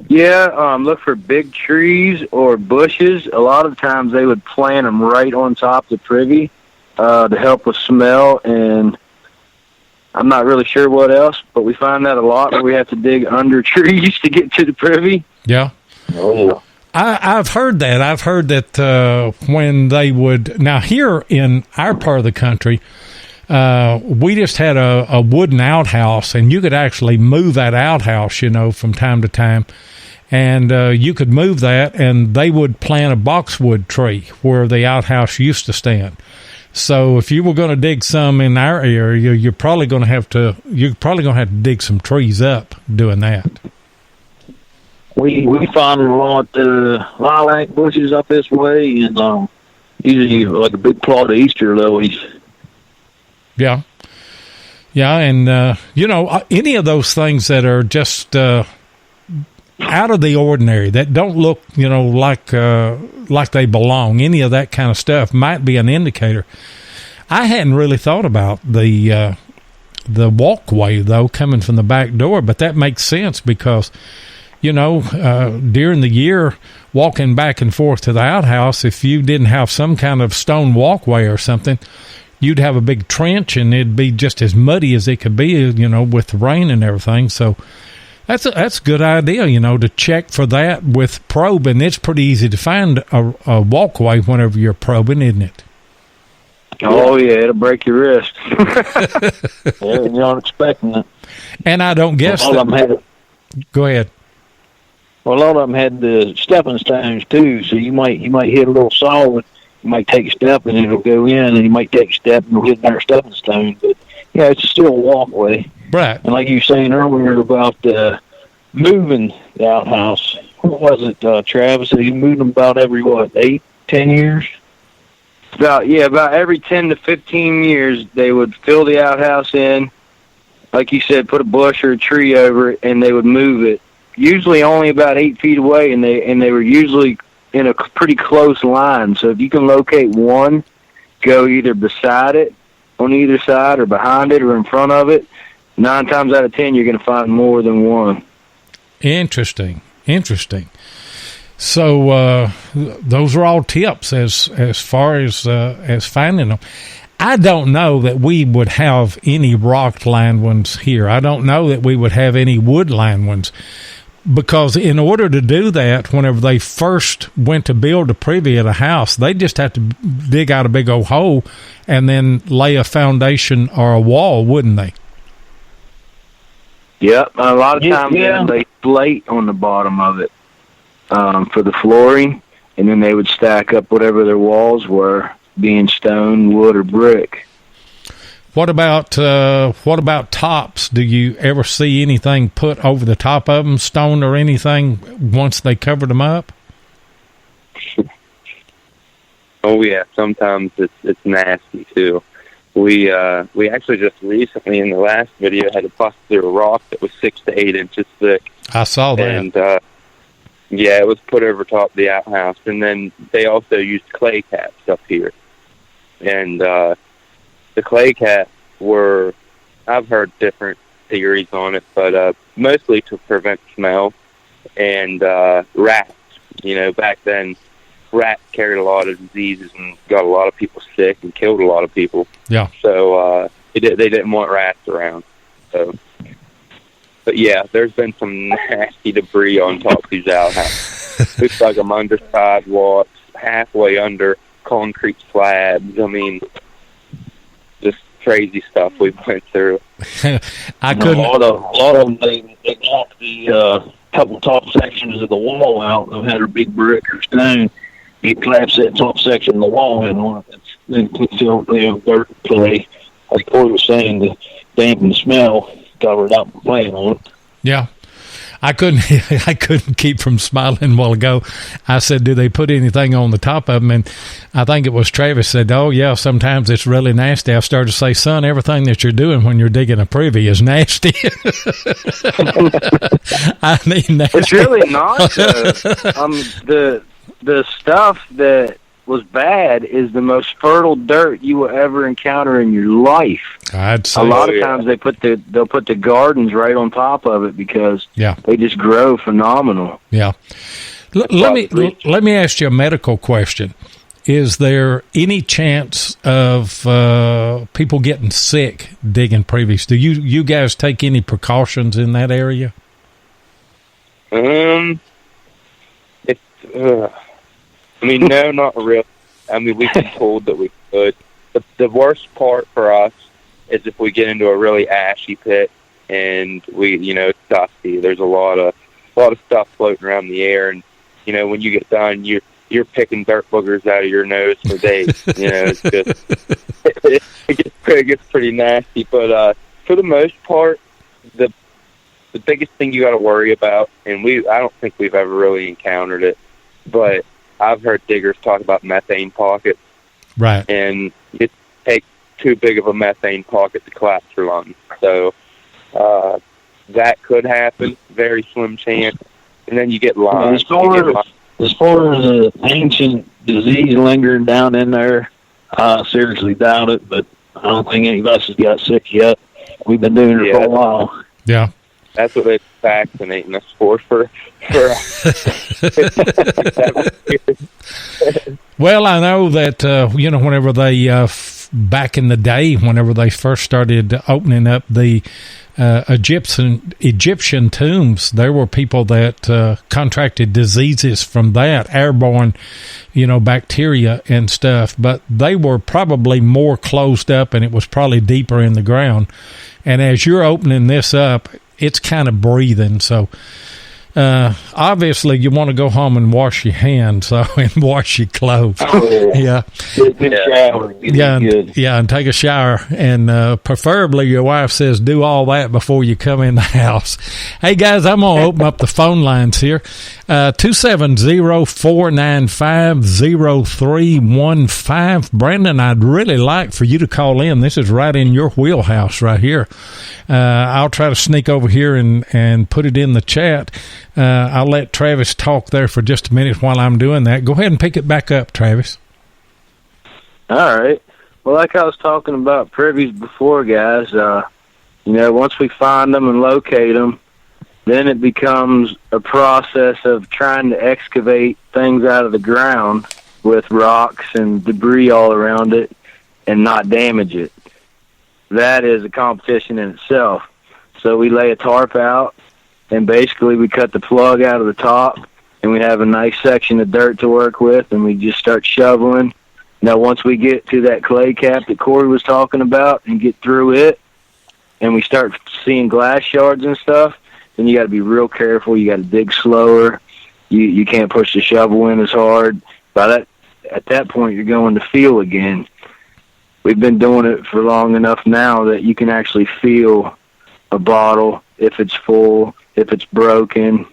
Yeah, look for big trees or bushes. A lot of times they would plant them right on top of the privy to help with smell, and I'm not really sure what else, but we find that a lot where we have to dig under trees to get to the privy. Yeah. Oh, I've heard that. I've heard that when they would... Now, here in our part of the country, we just had a wooden outhouse, and you could actually move that outhouse, from time to time. And you could move that, and they would plant a boxwood tree where the outhouse used to stand. So if you were going to dig some in our area, you're probably going to have to dig some trees up doing that. We find a lot lilac bushes up this way, and usually like a big plot of Easter lilies. Yeah. Yeah, and, any of those things that are just out of the ordinary, that don't look, like they belong, any of that kind of stuff might be an indicator. I hadn't really thought about the walkway, though, coming from the back door, but that makes sense because, during the year, walking back and forth to the outhouse, if you didn't have some kind of stone walkway or something, you'd have a big trench, and it'd be just as muddy as it could be, with the rain and everything. So that's a good idea, to check for that with probing. It's pretty easy to find a walkway whenever you're probing, isn't it? Oh, yeah, it'll break your wrist. Yeah, you aren't expecting it. And I don't guess all of them had it. Go ahead. Well, a lot of them had the stepping stones, too, so you might hit a little solid. You might take a step, and it'll go in, and you might take a step, and it'll hit another stepping stone. But, yeah, it's still a walkway. Right. And like you were saying earlier about moving the outhouse, what was it, Travis? You moved them about every, 8, 10 years? About every 10 to 15 years, they would fill the outhouse in, like you said, put a bush or a tree over it, and they would move it. Usually only about 8 feet away, and they were usually in a pretty close line. So if you can locate one, go either beside it, on either side, or behind it, or in front of it. 9 times out of 10, you're going to find more than one. Interesting. So those are all tips as far as finding them. I don't know that we would have any rock-lined ones here. I don't know that we would have any wood-lined ones, because in order to do that, whenever they first went to build a privy at a house, they just had to dig out a big old hole and then lay a foundation or a wall, wouldn't they? Yep, a lot of times they slate on the bottom of it for the flooring, and then they would stack up whatever their walls were, being stone, wood, or brick. What about tops? Do you ever see anything put over the top of them, stone or anything, once they covered them up? Oh yeah, sometimes it's nasty too. We actually just recently in the last video had to bust through a rock that was 6 to 8 inches thick. I saw that. And it was put over top of the outhouse, and then they also used clay caps up here. And the clay caps were, I've heard different theories on it, but mostly to prevent smell. and rats. You know, back then, rats carried a lot of diseases and got a lot of people sick and killed a lot of people. Yeah. So they didn't want rats around. So, but yeah, there's been some nasty debris on top of these outhouses. Looks like I'm under sidewalks, halfway under concrete slabs. I mean, just crazy stuff we've went through. I couldn't. A lot of them, they knocked the couple top sections of the wall out. They had a big brick or stone. You collapse that top section of the wall and then fill the dirt clay. Like Corey was saying, the damp and the smell covered up and playing on it. Yeah. I couldn't keep from smiling a while ago. I said, do they put anything on the top of them? And I think it was Travis said, oh, yeah, sometimes it's really nasty. I started to say, son, everything that you're doing when you're digging a privy is nasty. I mean, nasty. It's really not. The stuff that was bad is the most fertile dirt you will ever encounter in your life. I'd say a lot of times they'll put the gardens right on top of it because they just grow phenomenal. Yeah. Let me ask you a medical question. Is there any chance of people getting sick digging privies? Do you guys take any precautions in that area? I mean, no, not really. I mean, we've been told that we could. The worst part for us is if we get into a really ashy pit and it's dusty. There's a lot of stuff floating around the air, and when you get done, you're picking dirt boogers out of your nose for days. It's just it gets pretty nasty. But for the most part, the biggest thing you got to worry about, and I don't think we've ever really encountered it, but I've heard diggers talk about methane pockets. Right. And it takes too big of a methane pocket to collapse your lungs. So that could happen. Very slim chance. And then you get lungs. As far as the ancient disease lingering down in there, I seriously doubt it, but I don't think any of us has got sick yet. We've been doing it for a while. Yeah. That's what they're vaccinating us for. Well, I know that, whenever they, back in the day, whenever they first started opening up the Egyptian tombs, there were people that contracted diseases from that, airborne, bacteria and stuff, but they were probably more closed up and it was probably deeper in the ground. And as you're opening this up, it's kind of breathing. So obviously you want to go home and wash your hands and wash your clothes. Oh, yeah. Good shower. And take a shower. And preferably your wife says do all that before you come in the house. Hey, guys, I'm going to open up the phone lines here. 270-495-0315. Brandon, I'd really like for you to call in. This is right in your wheelhouse right here. I'll try to sneak over here and put it in the chat. I'll let Travis talk there for just a minute while I'm doing that. Go ahead and pick it back up, Travis. All right. Well, like I was talking about privies before, guys, once we find them and locate them, then it becomes a process of trying to excavate things out of the ground with rocks and debris all around it and not damage it. That is a competition in itself. So we lay a tarp out, and basically we cut the plug out of the top, and we have a nice section of dirt to work with, and we just start shoveling. Now, once we get to that clay cap that Corey was talking about and get through it, and we start seeing glass shards and stuff, then you got to be real careful. You got to dig slower. You can't push the shovel in as hard. At that point, you're going to feel again. We've been doing it for long enough now that you can actually feel a bottle, if it's full, if it's broken,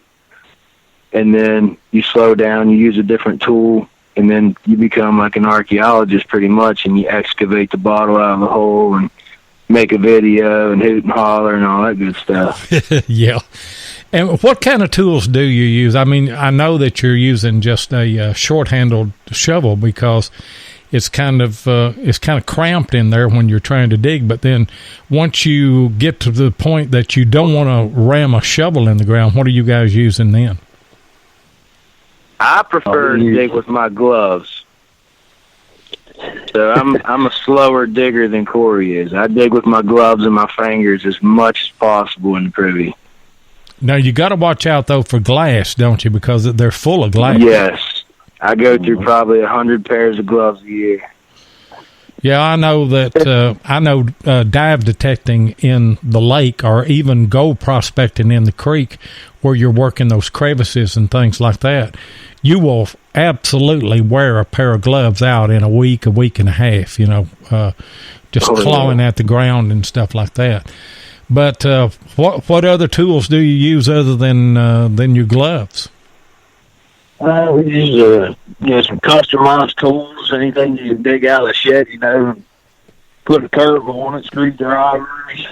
and then you slow down, you use a different tool, and then you become like an archaeologist pretty much, and you excavate the bottle out of the hole and make a video and hoot and holler and all that good stuff. Yeah. And what kind of tools do you use? I mean, I know that you're using just a short-handled shovel because it's kind of cramped in there when you're trying to dig. But then once you get to the point that you don't want to ram a shovel in the ground, what are you guys using then? I prefer to dig with my gloves. So I'm a slower digger than Corey is. I dig with my gloves and my fingers as much as possible in the privy. Now, you got to watch out, though, for glass, don't you? Because they're full of glass. Yes. I go through probably 100 pairs of gloves a year. Yeah, I know that. Dive detecting in the lake, or even gold prospecting in the creek, where you're working those crevices and things like that, you will absolutely wear a pair of gloves out in a week and a half. Just clawing at the ground and stuff like that. But what other tools do you use other than your gloves? We use some customized tools, anything you can dig out of the shed, put a curve on it, screwdrivers,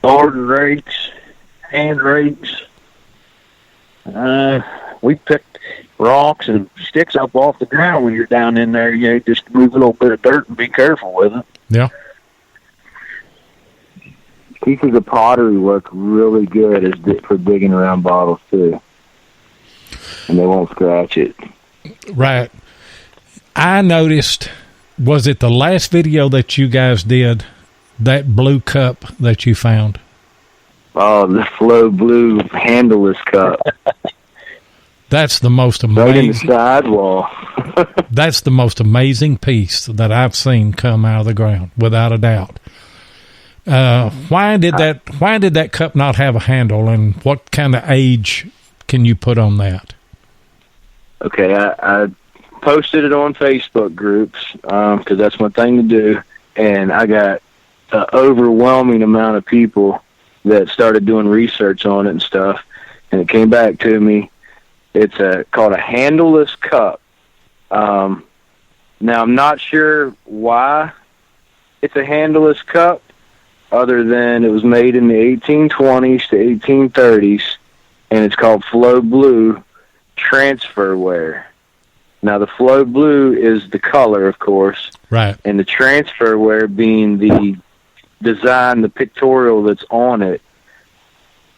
garden rakes, hand rakes. We picked rocks and sticks up off the ground when you're down in there, just move a little bit of dirt and be careful with it. Yeah. Pieces of pottery work really good for digging around bottles, too. And they won't scratch it. Right. I noticed, was it the last video that you guys did, that blue cup that you found? Oh, the Flow Blue handleless cup. That's the most amazing. Right in the sidewall. That's the most amazing piece that I've seen come out of the ground, without a doubt. Why did that cup not have a handle, and what kind of age can you put on that? Okay, I posted it on Facebook groups because that's my thing to do, and I got an overwhelming amount of people that started doing research on it and stuff, and it came back to me. It's called a handleless cup. Now, I'm not sure why it's a handleless cup, other than it was made in the 1820s to 1830s, and it's called Flow Blue Transferware. Now, the Flow Blue is the color, of course, right, and the transferware being the design, the pictorial that's on it.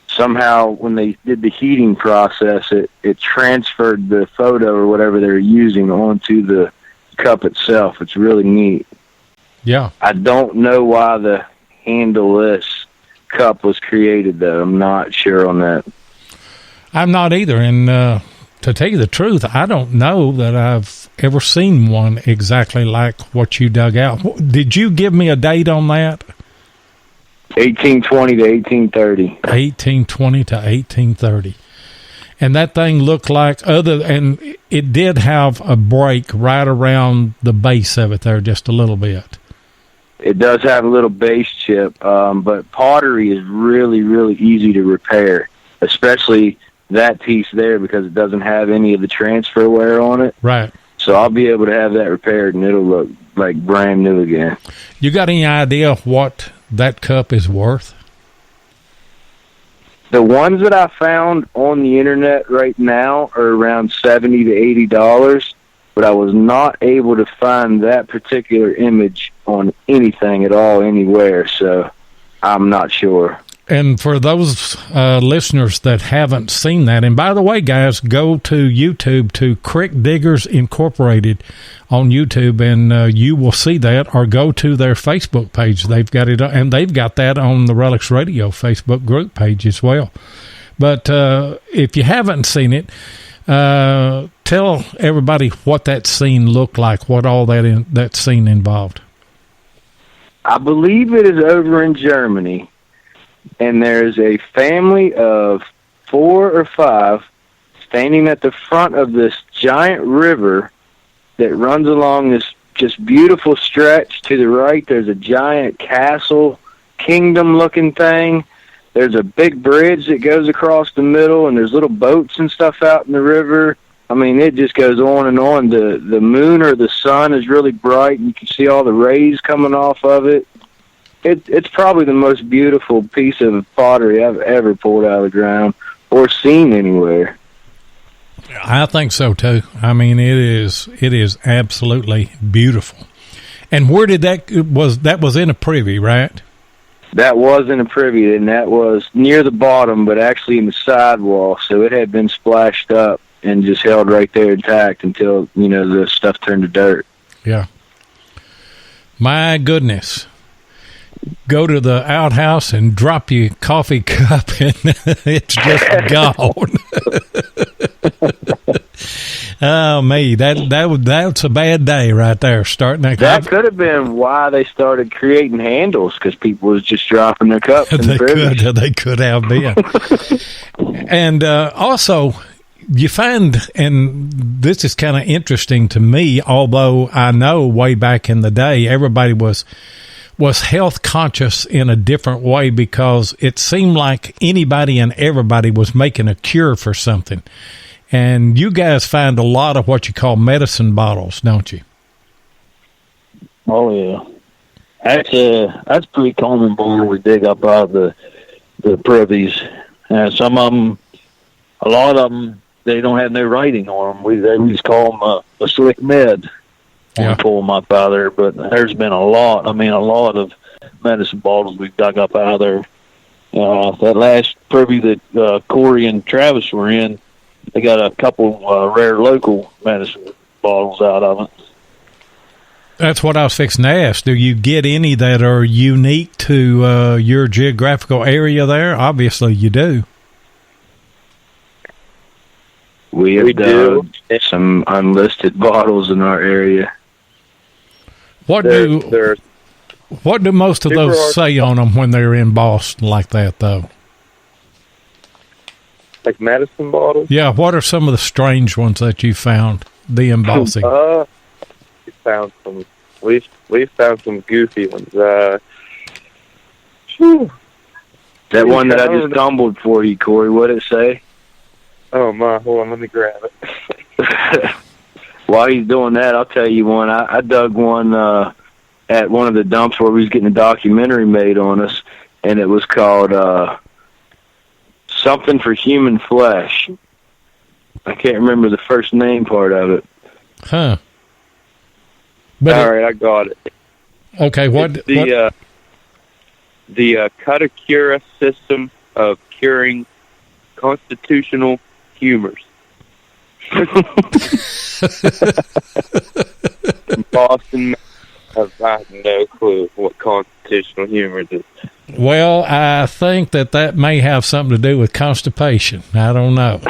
Somehow, when they did the heating process, it transferred the photo or whatever they're using onto the cup itself. It's really neat. Yeah. I don't know why the handleless cup was created, though. I'm not sure on that. I'm not either, and to tell you the truth, I don't know that I've ever seen one exactly like what you dug out. Did you give me a date on that? 1820 to 1830. 1820 to 1830. And that thing looked like and it did have a break right around the base of it there, just a little bit. It does have a little base chip, but pottery is really, really easy to repair, especially that piece there, because it doesn't have any of the transfer wear on it. Right. So I'll be able to have that repaired, and it'll look like brand new again. You got any idea what that cup is worth? The ones that I found on the internet right now are around $70 to $80, but I was not able to find that particular image on anything at all, anywhere, so I'm not sure. And for those listeners that haven't seen that, and by the way, guys, go to YouTube, to Crick Diggers Incorporated on YouTube, and you will see that, or go to their Facebook page. They've got it, and they've got that on the Relics Radio Facebook group page as well. But if you haven't seen it, tell everybody what that scene looked like, what all that scene involved. I believe it is over in Germany. And there's a family of 4 or 5 standing at the front of this giant river that runs along this just beautiful stretch. To the right, there's a giant castle, kingdom-looking thing. There's a big bridge that goes across the middle, and there's little boats and stuff out in the river. I mean, it just goes on and on. The moon or the sun is really bright, and you can see all the rays coming off of it. It's probably the most beautiful piece of pottery I've ever pulled out of the ground or seen anywhere. I think so too. I mean, it is absolutely beautiful. And where did that was in a privy, right? That was in a privy, and that was near the bottom, but actually in the sidewall. So it had been splashed up and just held right there intact until, the stuff turned to dirt. Yeah. My goodness. Go to the outhouse and drop your coffee cup and it's just gone. Oh, me. That's a bad day right there, starting that could have been why they started creating handles, because people was just dropping their cups in the privy. They could have been. And also, you find, and this is kind of interesting to me, although I know way back in the day, everybody was health conscious in a different way, because it seemed like anybody and everybody was making a cure for something. And you guys find a lot of what you call medicine bottles, don't you? Oh, yeah. That's pretty common bone we dig up out of the privies. Some of them, a lot of them, they don't have no writing on them. We just call them a slick med. Yeah. Pull them up out of there, but there's been a lot of medicine bottles we've dug up out of there. That last privy that Corey and Travis were in, they got a couple rare local medicine bottles out of it. That's what I was fixing to ask. Do you get any that are unique to your geographical area there? Obviously you do. We have done some unlisted bottles in our area. What do most of those say on them when they're in Boston like that, though? Like medicine bottles? Yeah, what are some of the strange ones that you found, the embossing? We've found some goofy ones. That one that I just stumbled for you, Corey, what'd it say? Oh, my, hold on, let me grab it. While he's doing that, I'll tell you one. I dug one at one of the dumps where we was getting a documentary made on us, and it was called Something for Human Flesh. I can't remember the first name part of it. Huh. But all right, I got it. Okay, the Catacura system of curing constitutional humors. Boston, I have no clue what constitutional humors is. Well, I think that may have something to do with constipation. I don't know.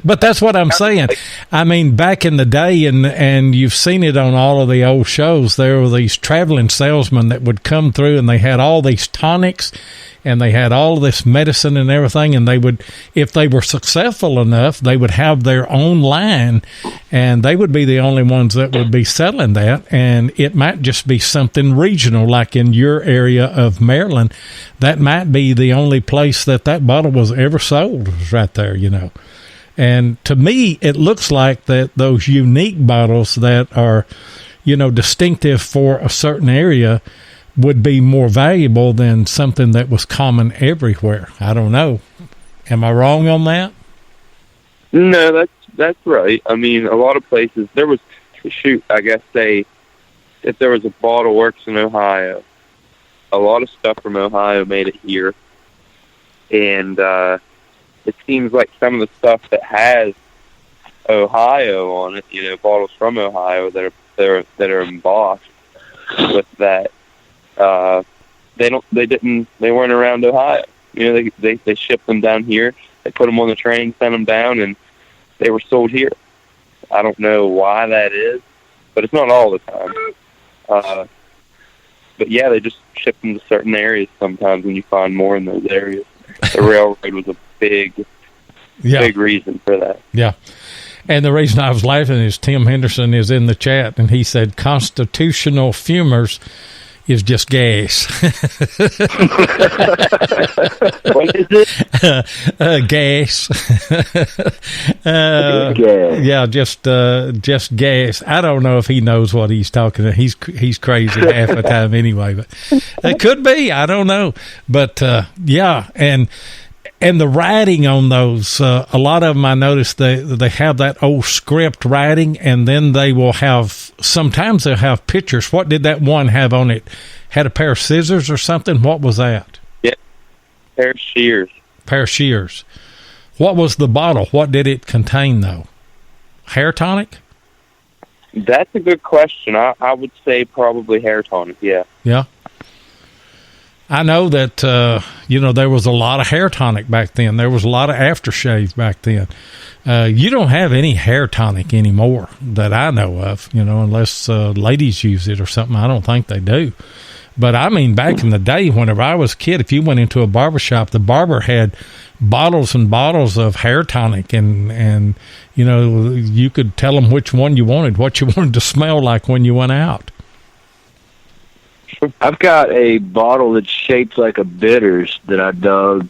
But that's what I'm saying. I mean, back in the day, and you've seen it on all of the old shows, there were these traveling salesmen that would come through, and they had all these tonics, and they had all this medicine and everything, and they would, if they were successful enough, they would have their own line, and they would be the only ones that would be selling that, and it might just be something regional, like in your area of Maryland. That might be the only place that bottle was ever sold, was right there, And to me, it looks like that those unique bottles that are, distinctive for a certain area would be more valuable than something that was common everywhere. I don't know. Am I wrong on that? No, that's right. I mean, a lot of places, there was, I guess if there was a bottle works in Ohio, a lot of stuff from Ohio made it here. And it seems like some of the stuff that has Ohio on it, bottles from Ohio that are embossed with that, they weren't around Ohio. They shipped them down here. They put them on the train, sent them down, and they were sold here. I don't know why that is, but it's not all the time. But yeah, they just ship them to certain areas sometimes when you find more in those areas. The railroad was a big reason for that. Yeah. And the reason I was laughing is Tim Henderson is in the chat, and he said constitutional fumers is just gas. What is it? Gas. Yeah, just gas. I don't know if he knows what he's talking about. He's crazy half the time anyway, but it could be. I don't know. But yeah, and And the writing on those, a lot of them I noticed they have that old script writing, and then they will have, sometimes they'll have pictures. What did that one have on it? Had a pair of scissors or something? What was that? Yeah, pair of shears. Pair of shears. What was the bottle? What did it contain, though? Hair tonic? That's a good question. I would say probably hair tonic, yeah. Yeah. I know that, there was a lot of hair tonic back then. There was a lot of aftershave back then. You don't have any hair tonic anymore that I know of, unless ladies use it or something. I don't think they do. But, I mean, back in the day, whenever I was a kid, if you went into a barbershop, the barber had bottles and bottles of hair tonic, and you could tell them which one you wanted, what you wanted to smell like when you went out. I've got a bottle that's shaped like a bitters that I dug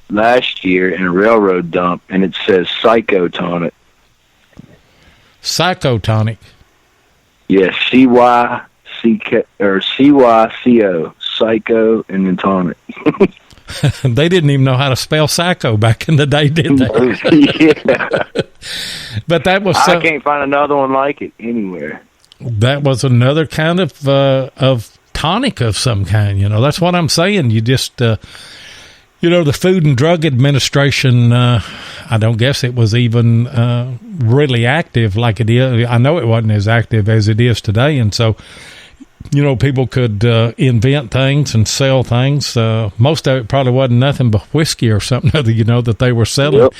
last year in a railroad dump, and it says Psycho Tonic. Psycho Tonic? Yes, C-Y-C-K, or C-Y-C-O, Psycho, and then Tonic. They didn't even know how to spell psycho back in the day, did they? Yeah. But that was I can't find another one like it anywhere. That was another kind of tonic of some kind, That's what I'm saying. You just, the Food and Drug Administration, I don't guess it was even really active like it is. I know it wasn't as active as it is today, and so, people could invent things and sell things. Most of it probably wasn't nothing but whiskey or something other, that they were selling. Yep.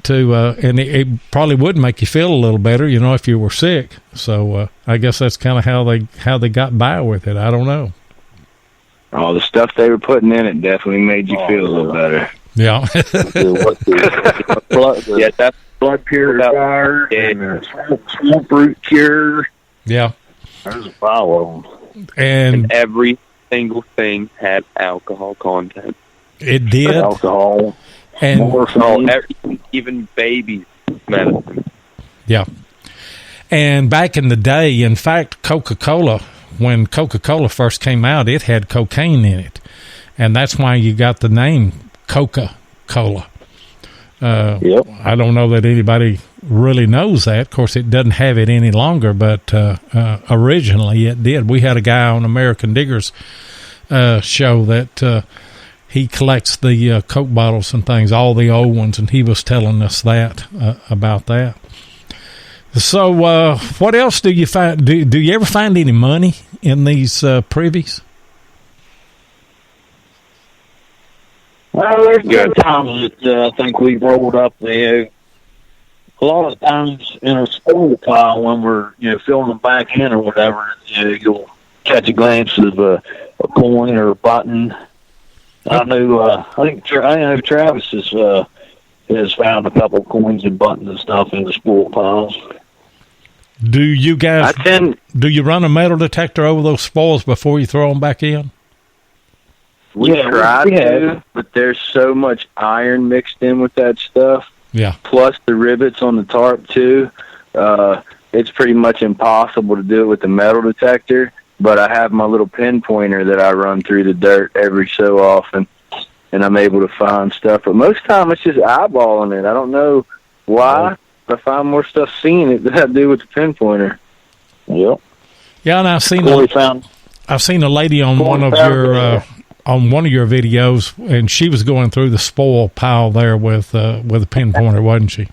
And it probably would make you feel a little better, if you were sick. So I guess that's kind of how they got by with it. I don't know. Oh, the stuff they were putting in it definitely made you feel a little better. Yeah. That's blood purifier and swamp root cure. Yeah. There's a pile of them. And every single thing had alcohol content. It did. Alcohol. And even babies medicine. Yeah. And back in the day, in fact, Coca-Cola, when Coca-Cola first came out, it had cocaine in it. And that's why you got the name Coca-Cola. Yep. I don't know that anybody really knows that. Of course, it doesn't have it any longer, but originally it did. We had a guy on American Diggers show that he collects the Coke bottles and things, all the old ones, and he was telling us that about that. So what else do you find? Do you ever find any money in these privies? Well, there's good times that I think we've rolled up there. A lot of times in a spoil pile when we're filling them back in or whatever, you'll catch a glimpse of a coin or a button. I know Travis has found a couple of coins and buttons and stuff in the spoil piles. Do you guys do you run a metal detector over those spoils before you throw them back in? We try to, but there's so much iron mixed in with that stuff. Yeah. Plus the rivets on the tarp too. It's pretty much impossible to do it with the metal detector. But I have my little pinpointer that I run through the dirt every so often, and I'm able to find stuff. But most of the time, it's just eyeballing it. I don't know why, but I find more stuff seeing it than I do with the pinpointer. Yep. Yeah, and I've seen a lady on one of your videos, and she was going through the spoil pile there with a pinpointer, wasn't she?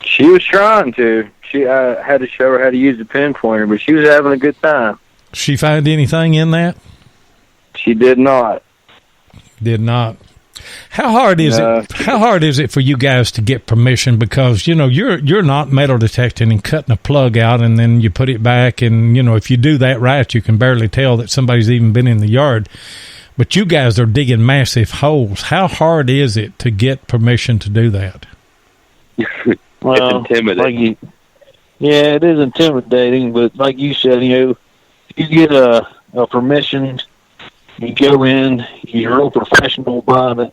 She was trying to. I had to show her how to use the pinpointer, but she was having a good time. She find anything in that? She did not. Did not. How hard is it? How hard is it for you guys to get permission? Because you're not metal detecting and cutting a plug out, and then you put it back, and if you do that right, you can barely tell that somebody's even been in the yard. But you guys are digging massive holes. How hard is it to get permission to do that? Well, it's intimidating. Yeah, it is intimidating, but like you said, you get a permission, you go in, you're real professional about it.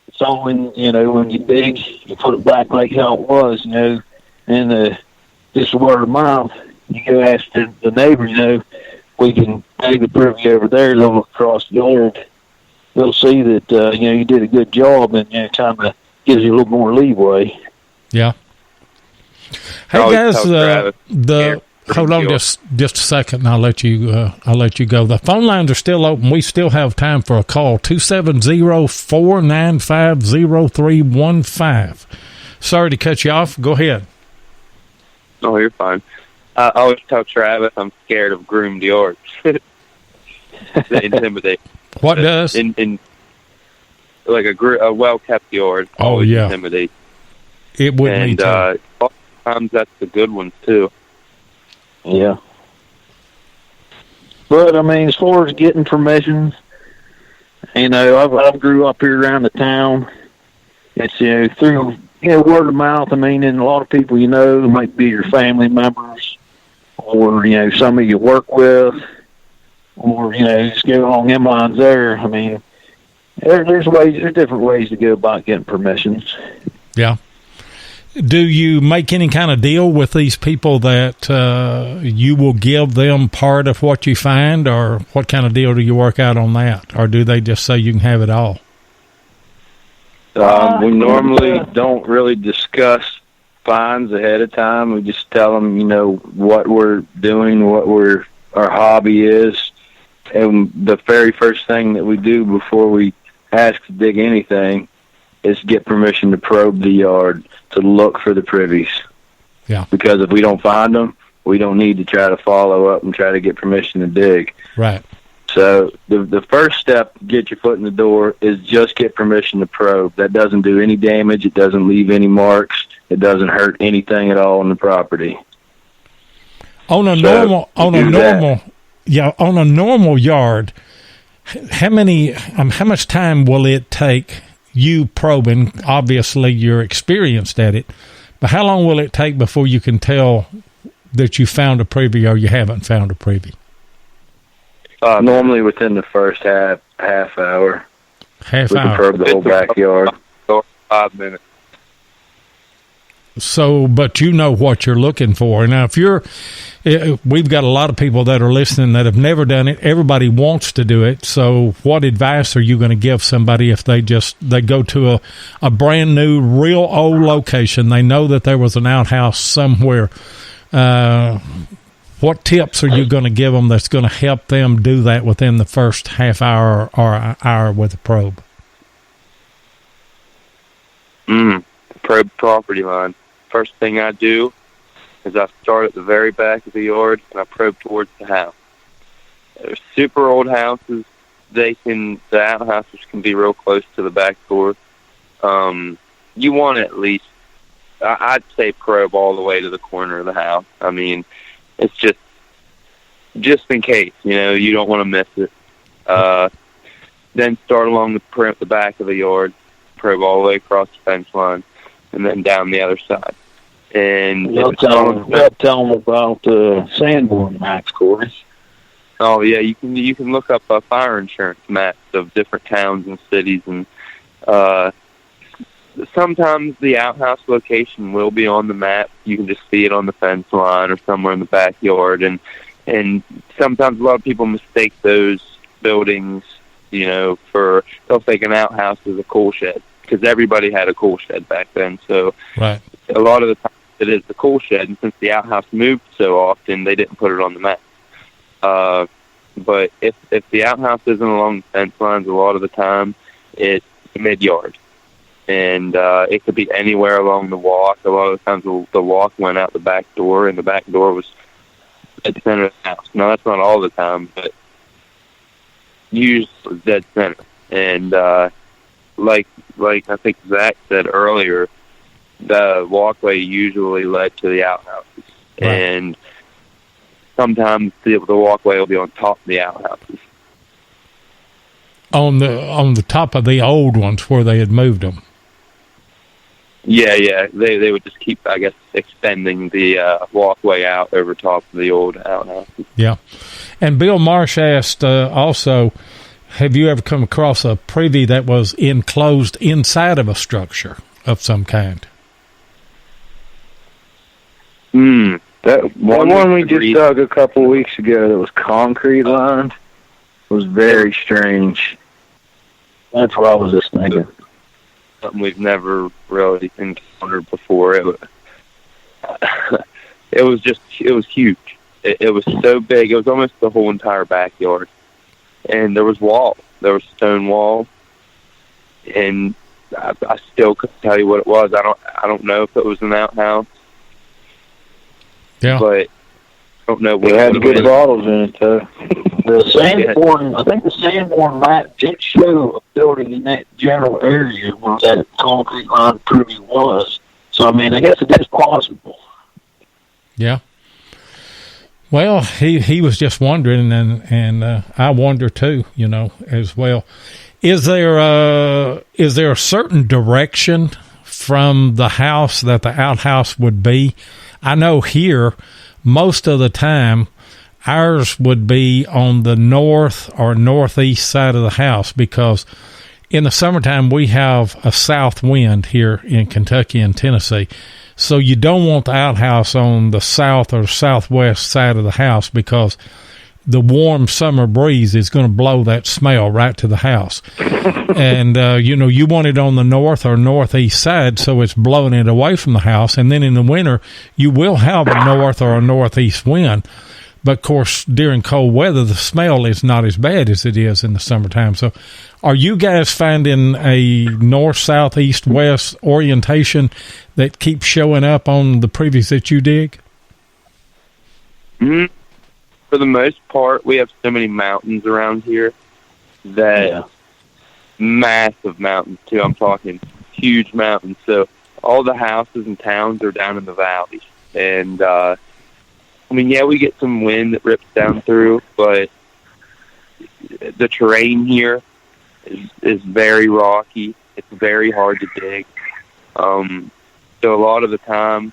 It's all when you dig, you put it back like how it was, and just word of mouth, you go ask the neighbor, we can dig the privy over there, over across the yard, they'll see that you did a good job, and kind of gives you a little more leeway. Yeah. Hey guys, hold on just a second, and I'll let you go. The phone lines are still open. We still have time for a call. 270-495-0315. Sorry to cut you off. Go ahead. No, you're fine. I always tell Travis I'm scared of groomed yards. They intimidate. What does? In like a well-kept yard. Oh, yeah. Intimidate. It would. And sometimes that's the good ones too. Yeah. But I mean, as far as getting permission, I grew up here around the town. It's through word of mouth. I mean, and a lot of people might be your family members, or somebody you work with, or just go along them lines there. I mean, there's different ways to go about getting permissions. Yeah. Do you make any kind of deal with these people that you will give them part of what you find, or what kind of deal do you work out on that? Or do they just say you can have it all? We normally don't really discuss finds ahead of time. We just tell them, what we're doing, what our hobby is. And the very first thing that we do before we ask to dig anything is get permission to probe the yard, to look for the privies. Yeah. Because if we don't find them, we don't need to try to follow up and try to get permission to dig. Right. So the first step to get your foot in the door is just get permission to probe. That doesn't do any damage. It doesn't leave any marks. It doesn't hurt anything at all on the property. On a normal yard, how much time will it take you probing? Obviously, you're experienced at it, but how long will it take before you can tell that you found a privy or you haven't found a privy? Normally within the first half hour. We can probe the whole backyard. 5 minutes. So, but you know what you're looking for. Now, we've got a lot of people that are listening that have never done it. Everybody wants to do it. So what advice are you going to give somebody if they go to a brand new, real old location? They know that there was an outhouse somewhere. What tips are you going to give them that's going to help them do that within the first half hour or hour with a probe? Probe property line. First thing I do is I start at the very back of the yard and I probe towards the house. There's super old houses. The outhouses can be real close to the back door. You want at least, I'd say, probe all the way to the corner of the house. I mean, it's just in case, you don't want to miss it. Then start along the back of the yard, probe all the way across the fence line, and then down the other side. And tell them about Sanborn maps, Corey. Oh yeah, you can look up fire insurance maps of different towns and cities, and sometimes the outhouse location will be on the map. You can just see it on the fence line or somewhere in the backyard, and sometimes a lot of people mistake those buildings, they'll think an outhouse is a coal shed, because everybody had a coal shed back then. So right. A lot of the time it is the coal shed, and since the outhouse moved so often, they didn't put it on the map. But if the outhouse isn't along the fence lines, a lot of the time it's mid-yard. And it could be anywhere along the walk. A lot of the times the walk went out the back door, and the back door was at the center of the house. Now, that's not all the time, but usually it's dead center. And like I think Zach said earlier, the walkway usually led to the outhouses. Right. And sometimes the walkway will be on top of the outhouses. On the top of the old ones where they had moved them. Yeah. They would just keep, I guess, extending the walkway out over top of the old outhouses. Yeah. And Bill Marsh asked also, have you ever come across a privy that was enclosed inside of a structure of some kind? That one we just dug a couple weeks ago that was concrete lined was very strange. That's what I was just thinking. Something we've never really encountered before. It was huge. It was so big. It was almost the whole entire backyard. And there was wall. There was stone wall. And I still couldn't tell you what it was. I don't know if it was an outhouse. Yeah. But I don't know what it had it good was. bottles in it, too. The Sanborn, I think the Sanborn map did show a building in that general area where that concrete line proving was. So, I mean, I guess it is possible. Yeah. Well, he was just wondering, and I wonder too, as well. Is there a certain direction from the house that the outhouse would be? I know here, most of the time, ours would be on the north or northeast side of the house, because in the summertime we have a south wind here in Kentucky and Tennessee. So you don't want the outhouse on the south or southwest side of the house, because the warm summer breeze is going to blow that smell right to the house. And, you want it on the north or northeast side, so it's blowing it away from the house. And then in the winter, you will have a north or a northeast wind. But, of course, during cold weather, the smell is not as bad as it is in the summertime. So are you guys finding a north, south, east, west orientation that keeps showing up on the previews that you dig? Mm-hmm. For the most part, we have so many mountains around here that massive mountains, too. I'm talking huge mountains. So all the houses and towns are down in the valleys. And, we get some wind that rips down through, but the terrain here is very rocky. It's very hard to dig. So a lot of the time,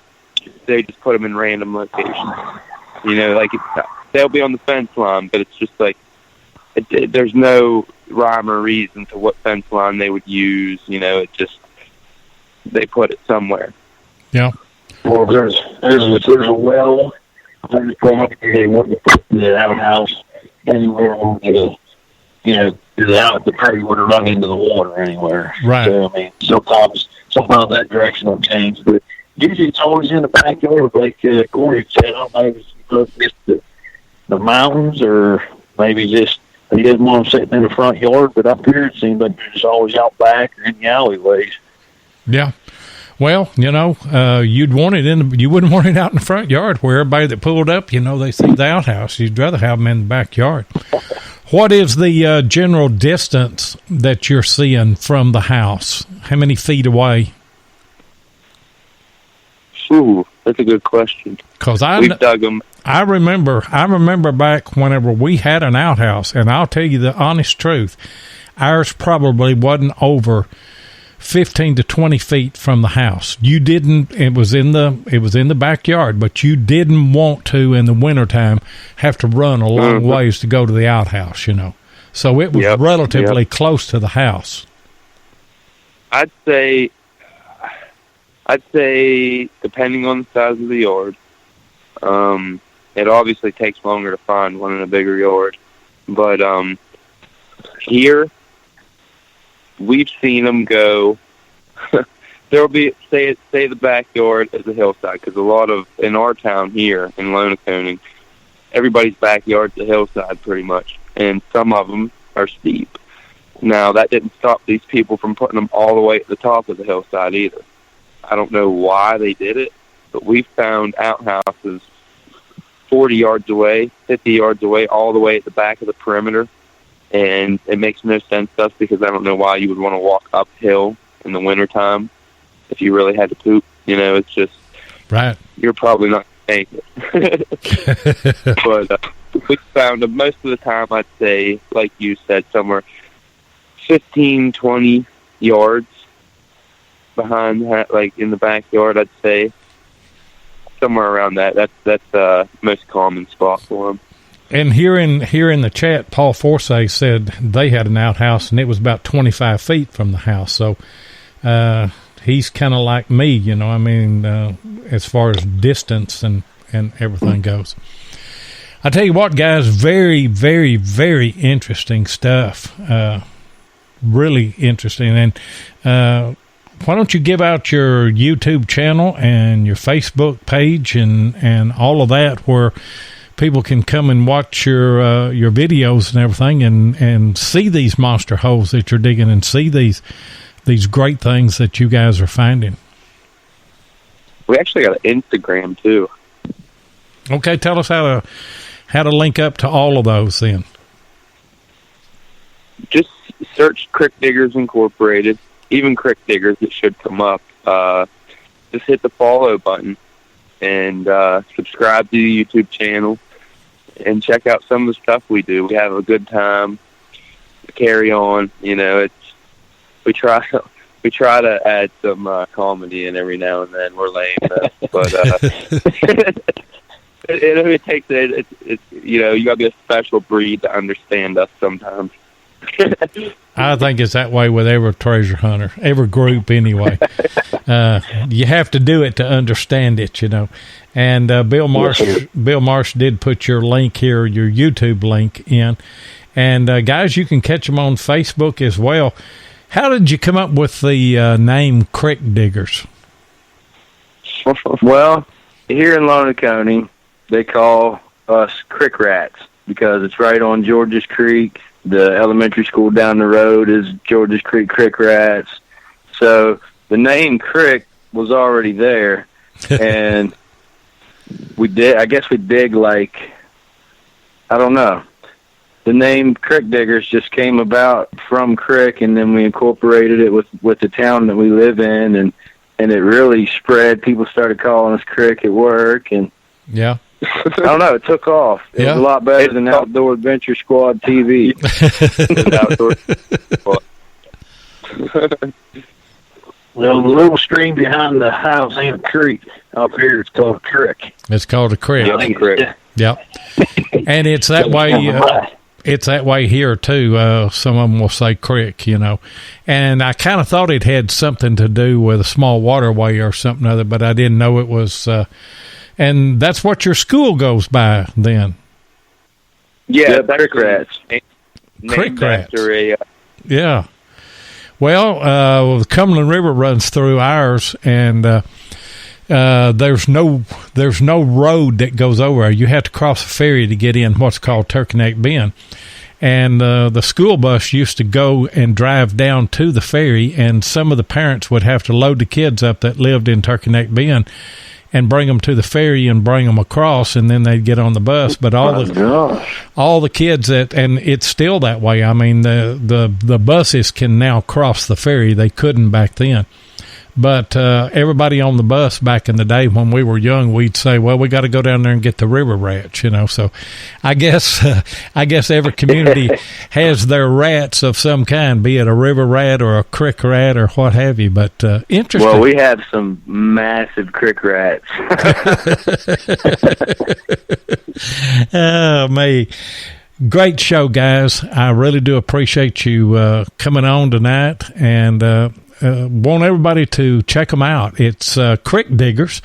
they just put them in random locations. They'll be on the fence line, but it's just like there's no rhyme or reason to what fence line they would use. They put it somewhere. Yeah. Well, there's a well. They want to put the outhouse anywhere where the prairie would have run into the water anywhere. Right. So, I mean, sometimes that direction will change, but usually it's always in the backyard, like Corey said. I don't know if it's the mountains, or maybe just he didn't want them sitting in the front yard, but up here it seems like they're just always out back or in the alleyways. Yeah. Well, you wouldn't want it out in the front yard where everybody that pulled up, they see the outhouse. You'd rather have them in the backyard. What is the general distance that you're seeing from the house? How many feet away? Ooh, that's a good question. Because we've dug them. I remember back whenever we had an outhouse, and I'll tell you the honest truth, ours probably wasn't over 15 to 20 feet from the house. It was in the backyard, but you didn't want to in the wintertime have to run a long ways to go to the outhouse, So it was relatively close to the house. I'd say depending on the size of the yard, it obviously takes longer to find one in a bigger yard, but here we've seen them go. There'll be say the backyard is a hillside, because a lot of in our town here in Lonaconing, everybody's backyard's a hillside pretty much, and some of them are steep. Now that didn't stop these people from putting them all the way at the top of the hillside either. I don't know why they did it, but we found outhouses 40 yards away, 50 yards away, all the way at the back of the perimeter. And it makes no sense to us, because I don't know why you would want to walk uphill in the wintertime if you really had to poop. It's just, right. You're probably not going to make it. But we found them most of the time, I'd say, like you said, somewhere 15, 20 yards behind, like in the backyard, I'd say. Somewhere around that. That's the most common spot for them. And here in the chat, Paul Forsay said they had an outhouse, and it was about 25 feet from the house. So he's kind of like me, as far as distance and everything goes. I tell you what, guys, very, very, very interesting stuff. really interesting. And why don't you give out your YouTube channel and your Facebook page and all of that, where people can come and watch your videos and everything, and see these monster holes that you're digging, and see these great things that you guys are finding. We actually got an Instagram too. Okay, tell us how to link up to all of those then. Just search Crick Diggers Incorporated, even Crick Diggers, it should come up. Just hit the follow button and subscribe to the YouTube channel and check out some of the stuff we do. We have a good time. Carry on, you know. We try to add some comedy in every now and then. We're lame, but it takes it. You know, you got to be a special breed to understand us sometimes. I think it's that way with every treasure hunter, every group anyway. You have to do it to understand it, you know. And Bill Marsh did put your link here, your YouTube link in. And guys, you can catch them on Facebook as well. How did you come up with the name Crick Diggers? Well, here in Lonoconee, they call us Crick Rats because it's right on George's Creek. The elementary school down the road is George's Creek Crick Rats. So the name Crick was already there, and we dig like, I don't know. The name Crick Diggers just came about from Crick, and then we incorporated it with the town that we live in, and it really spread. People started calling us Crick at work, and yeah. I don't know. It took off. It was a lot better than Outdoor Adventure Squad TV. Well, the little stream behind the house ain't a creek. Up here, it's called a crick. It's called a crick. Yep. And it's that way. It's that way here too. Some of them will say crick, you know. And I kind of thought it had something to do with a small waterway or something other, but I didn't know it was. And that's what your school goes by then. Yeah, Crick Rats. Crick Rats. Yeah. Well, the Cumberland River runs through ours, and there's no road that goes over. You have to cross a ferry to get in what's called Turkey Neck Bend. And the school bus used to go and drive down to the ferry, and some of the parents would have to load the kids up that lived in Turkey Neck Bend and bring them to the ferry and bring them across, and then they'd get on the bus. But all the kids and it's still that way. I mean, the buses can now cross the ferry. They couldn't back then. But everybody on the bus back in the day when we were young, we'd say, well, we got to go down there and get the river rats, you know. So I guess every community has their rats of some kind, be it a river rat or a crick rat or what have you. But interesting. Well, we have some massive crick rats. Oh, me. Great show, guys. I really do appreciate you coming on tonight, and want everybody to check them out. It's Crick Diggers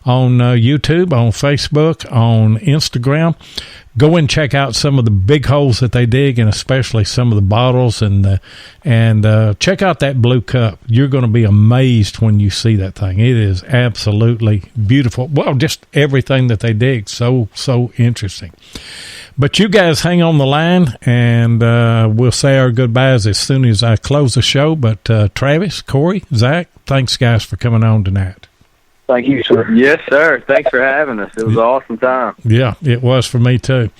on YouTube, on Facebook, on Instagram. Go and check out some of the big holes that they dig, and especially some of the bottles, and check out that blue cup. You're going to be amazed when you see that thing. It is absolutely beautiful. Well, just everything that they dig, so interesting. But you guys hang on the line, and we'll say our goodbyes as soon as I close the show. But Travis, Corey, Zach, thanks, guys, for coming on tonight. Thank you, sir. Yes, sir. Thanks for having us. It was an awesome time. Yeah, it was for me, too.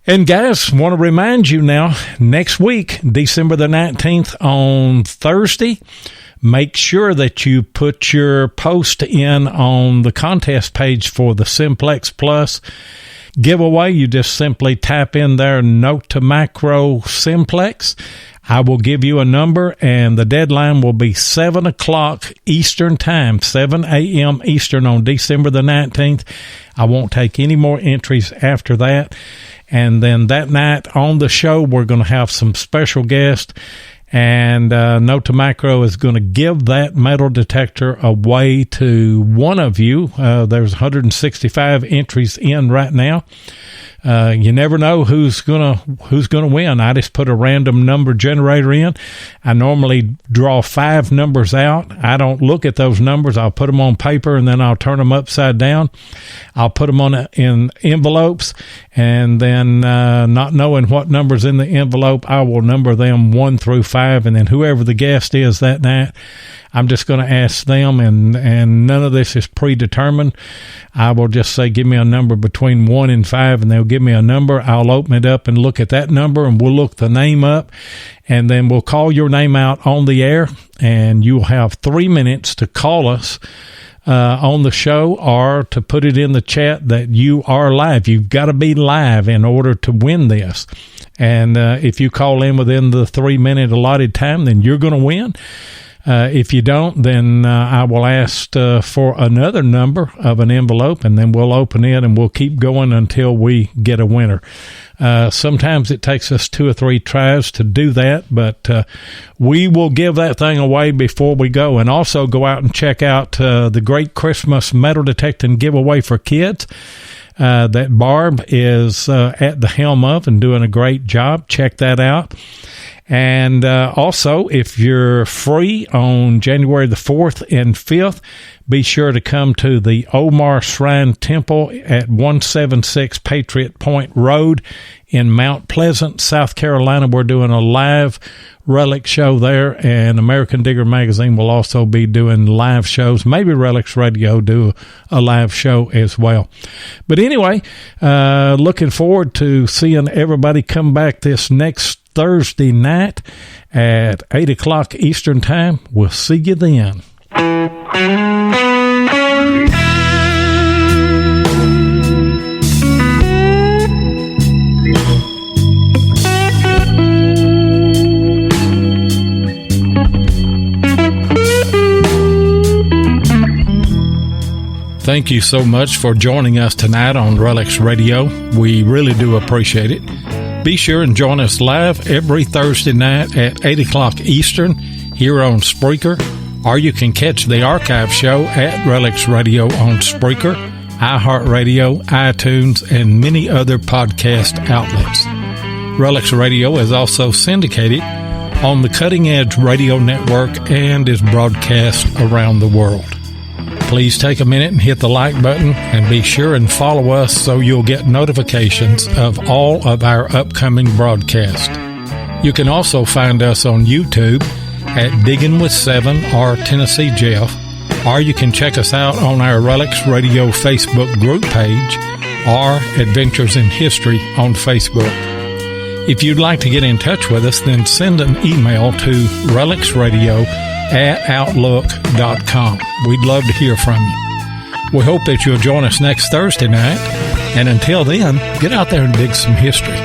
And, guys, want to remind you now, next week, December the 19th on Thursday, make sure that you put your post in on the contest page for the Simplex Plus giveaway. You just simply type in there, Note to Macro Simplex. I will give you a number, and the deadline will be 7 o'clock Eastern Time, 7 a.m. Eastern on December the 19th. I won't take any more entries after that. And then that night on the show, we're going to have some special guests, and Note to Macro is going to give that metal detector away to one of you. There's 165 entries in right now. You never know who's gonna win. I just put a random number generator in. I normally draw 5 numbers out. I don't look at those numbers. I'll put them on paper, and then I'll turn them upside down. I'll put them in envelopes, and then not knowing what number's in the envelope, I will number them 1 through 5, and then whoever the guest is that night, I'm just going to ask them, and none of this is predetermined. I will just say, give me a number between 1 and 5, and they'll give me a number. I'll open it up and look at that number, and we'll look the name up, and then we'll call your name out on the air, and you'll have 3 minutes to call us on the show or to put it in the chat that you are live. You've got to be live in order to win this. And if you call in within the 3-minute allotted time, then you're going to win. If you don't, then I will ask for another number of an envelope, and then we'll open it, and we'll keep going until we get a winner. Sometimes it takes us 2 or 3 tries to do that, but we will give that thing away before we go. And also go out and check out the Great Christmas Metal Detecting Giveaway for Kids that Barb is at the helm of and doing a great job. Check that out. And also, if you're free on January the 4th and 5th, be sure to come to the Omar Shrine Temple at 176 Patriot Point Road in Mount Pleasant, South Carolina. We're doing a live relic show there, and American Digger Magazine will also be doing live shows. Maybe Relics Radio do a live show as well. But anyway, looking forward to seeing everybody come back this next Thursday night at 8 o'clock Eastern Time. We'll see you then. Thank you so much for joining us tonight on Relics Radio. We really do appreciate it. Be sure and join us live every Thursday night at 8 o'clock Eastern here on Spreaker, or you can catch the archive show at Relics Radio on Spreaker, iHeartRadio, iTunes, and many other podcast outlets. Relics Radio is also syndicated on the Cutting Edge Radio Network and is broadcast around the world. Please take a minute and hit the like button, and be sure and follow us so you'll get notifications of all of our upcoming broadcasts. You can also find us on YouTube at Digging with 7 or Tennessee Jeff, or you can check us out on our Relics Radio Facebook group page or Adventures in History on Facebook. If you'd like to get in touch with us, then send an email to relicsradio@outlook.com. We'd love to hear from you. We hope that you'll join us next Thursday night. And until then, get out there and dig some history.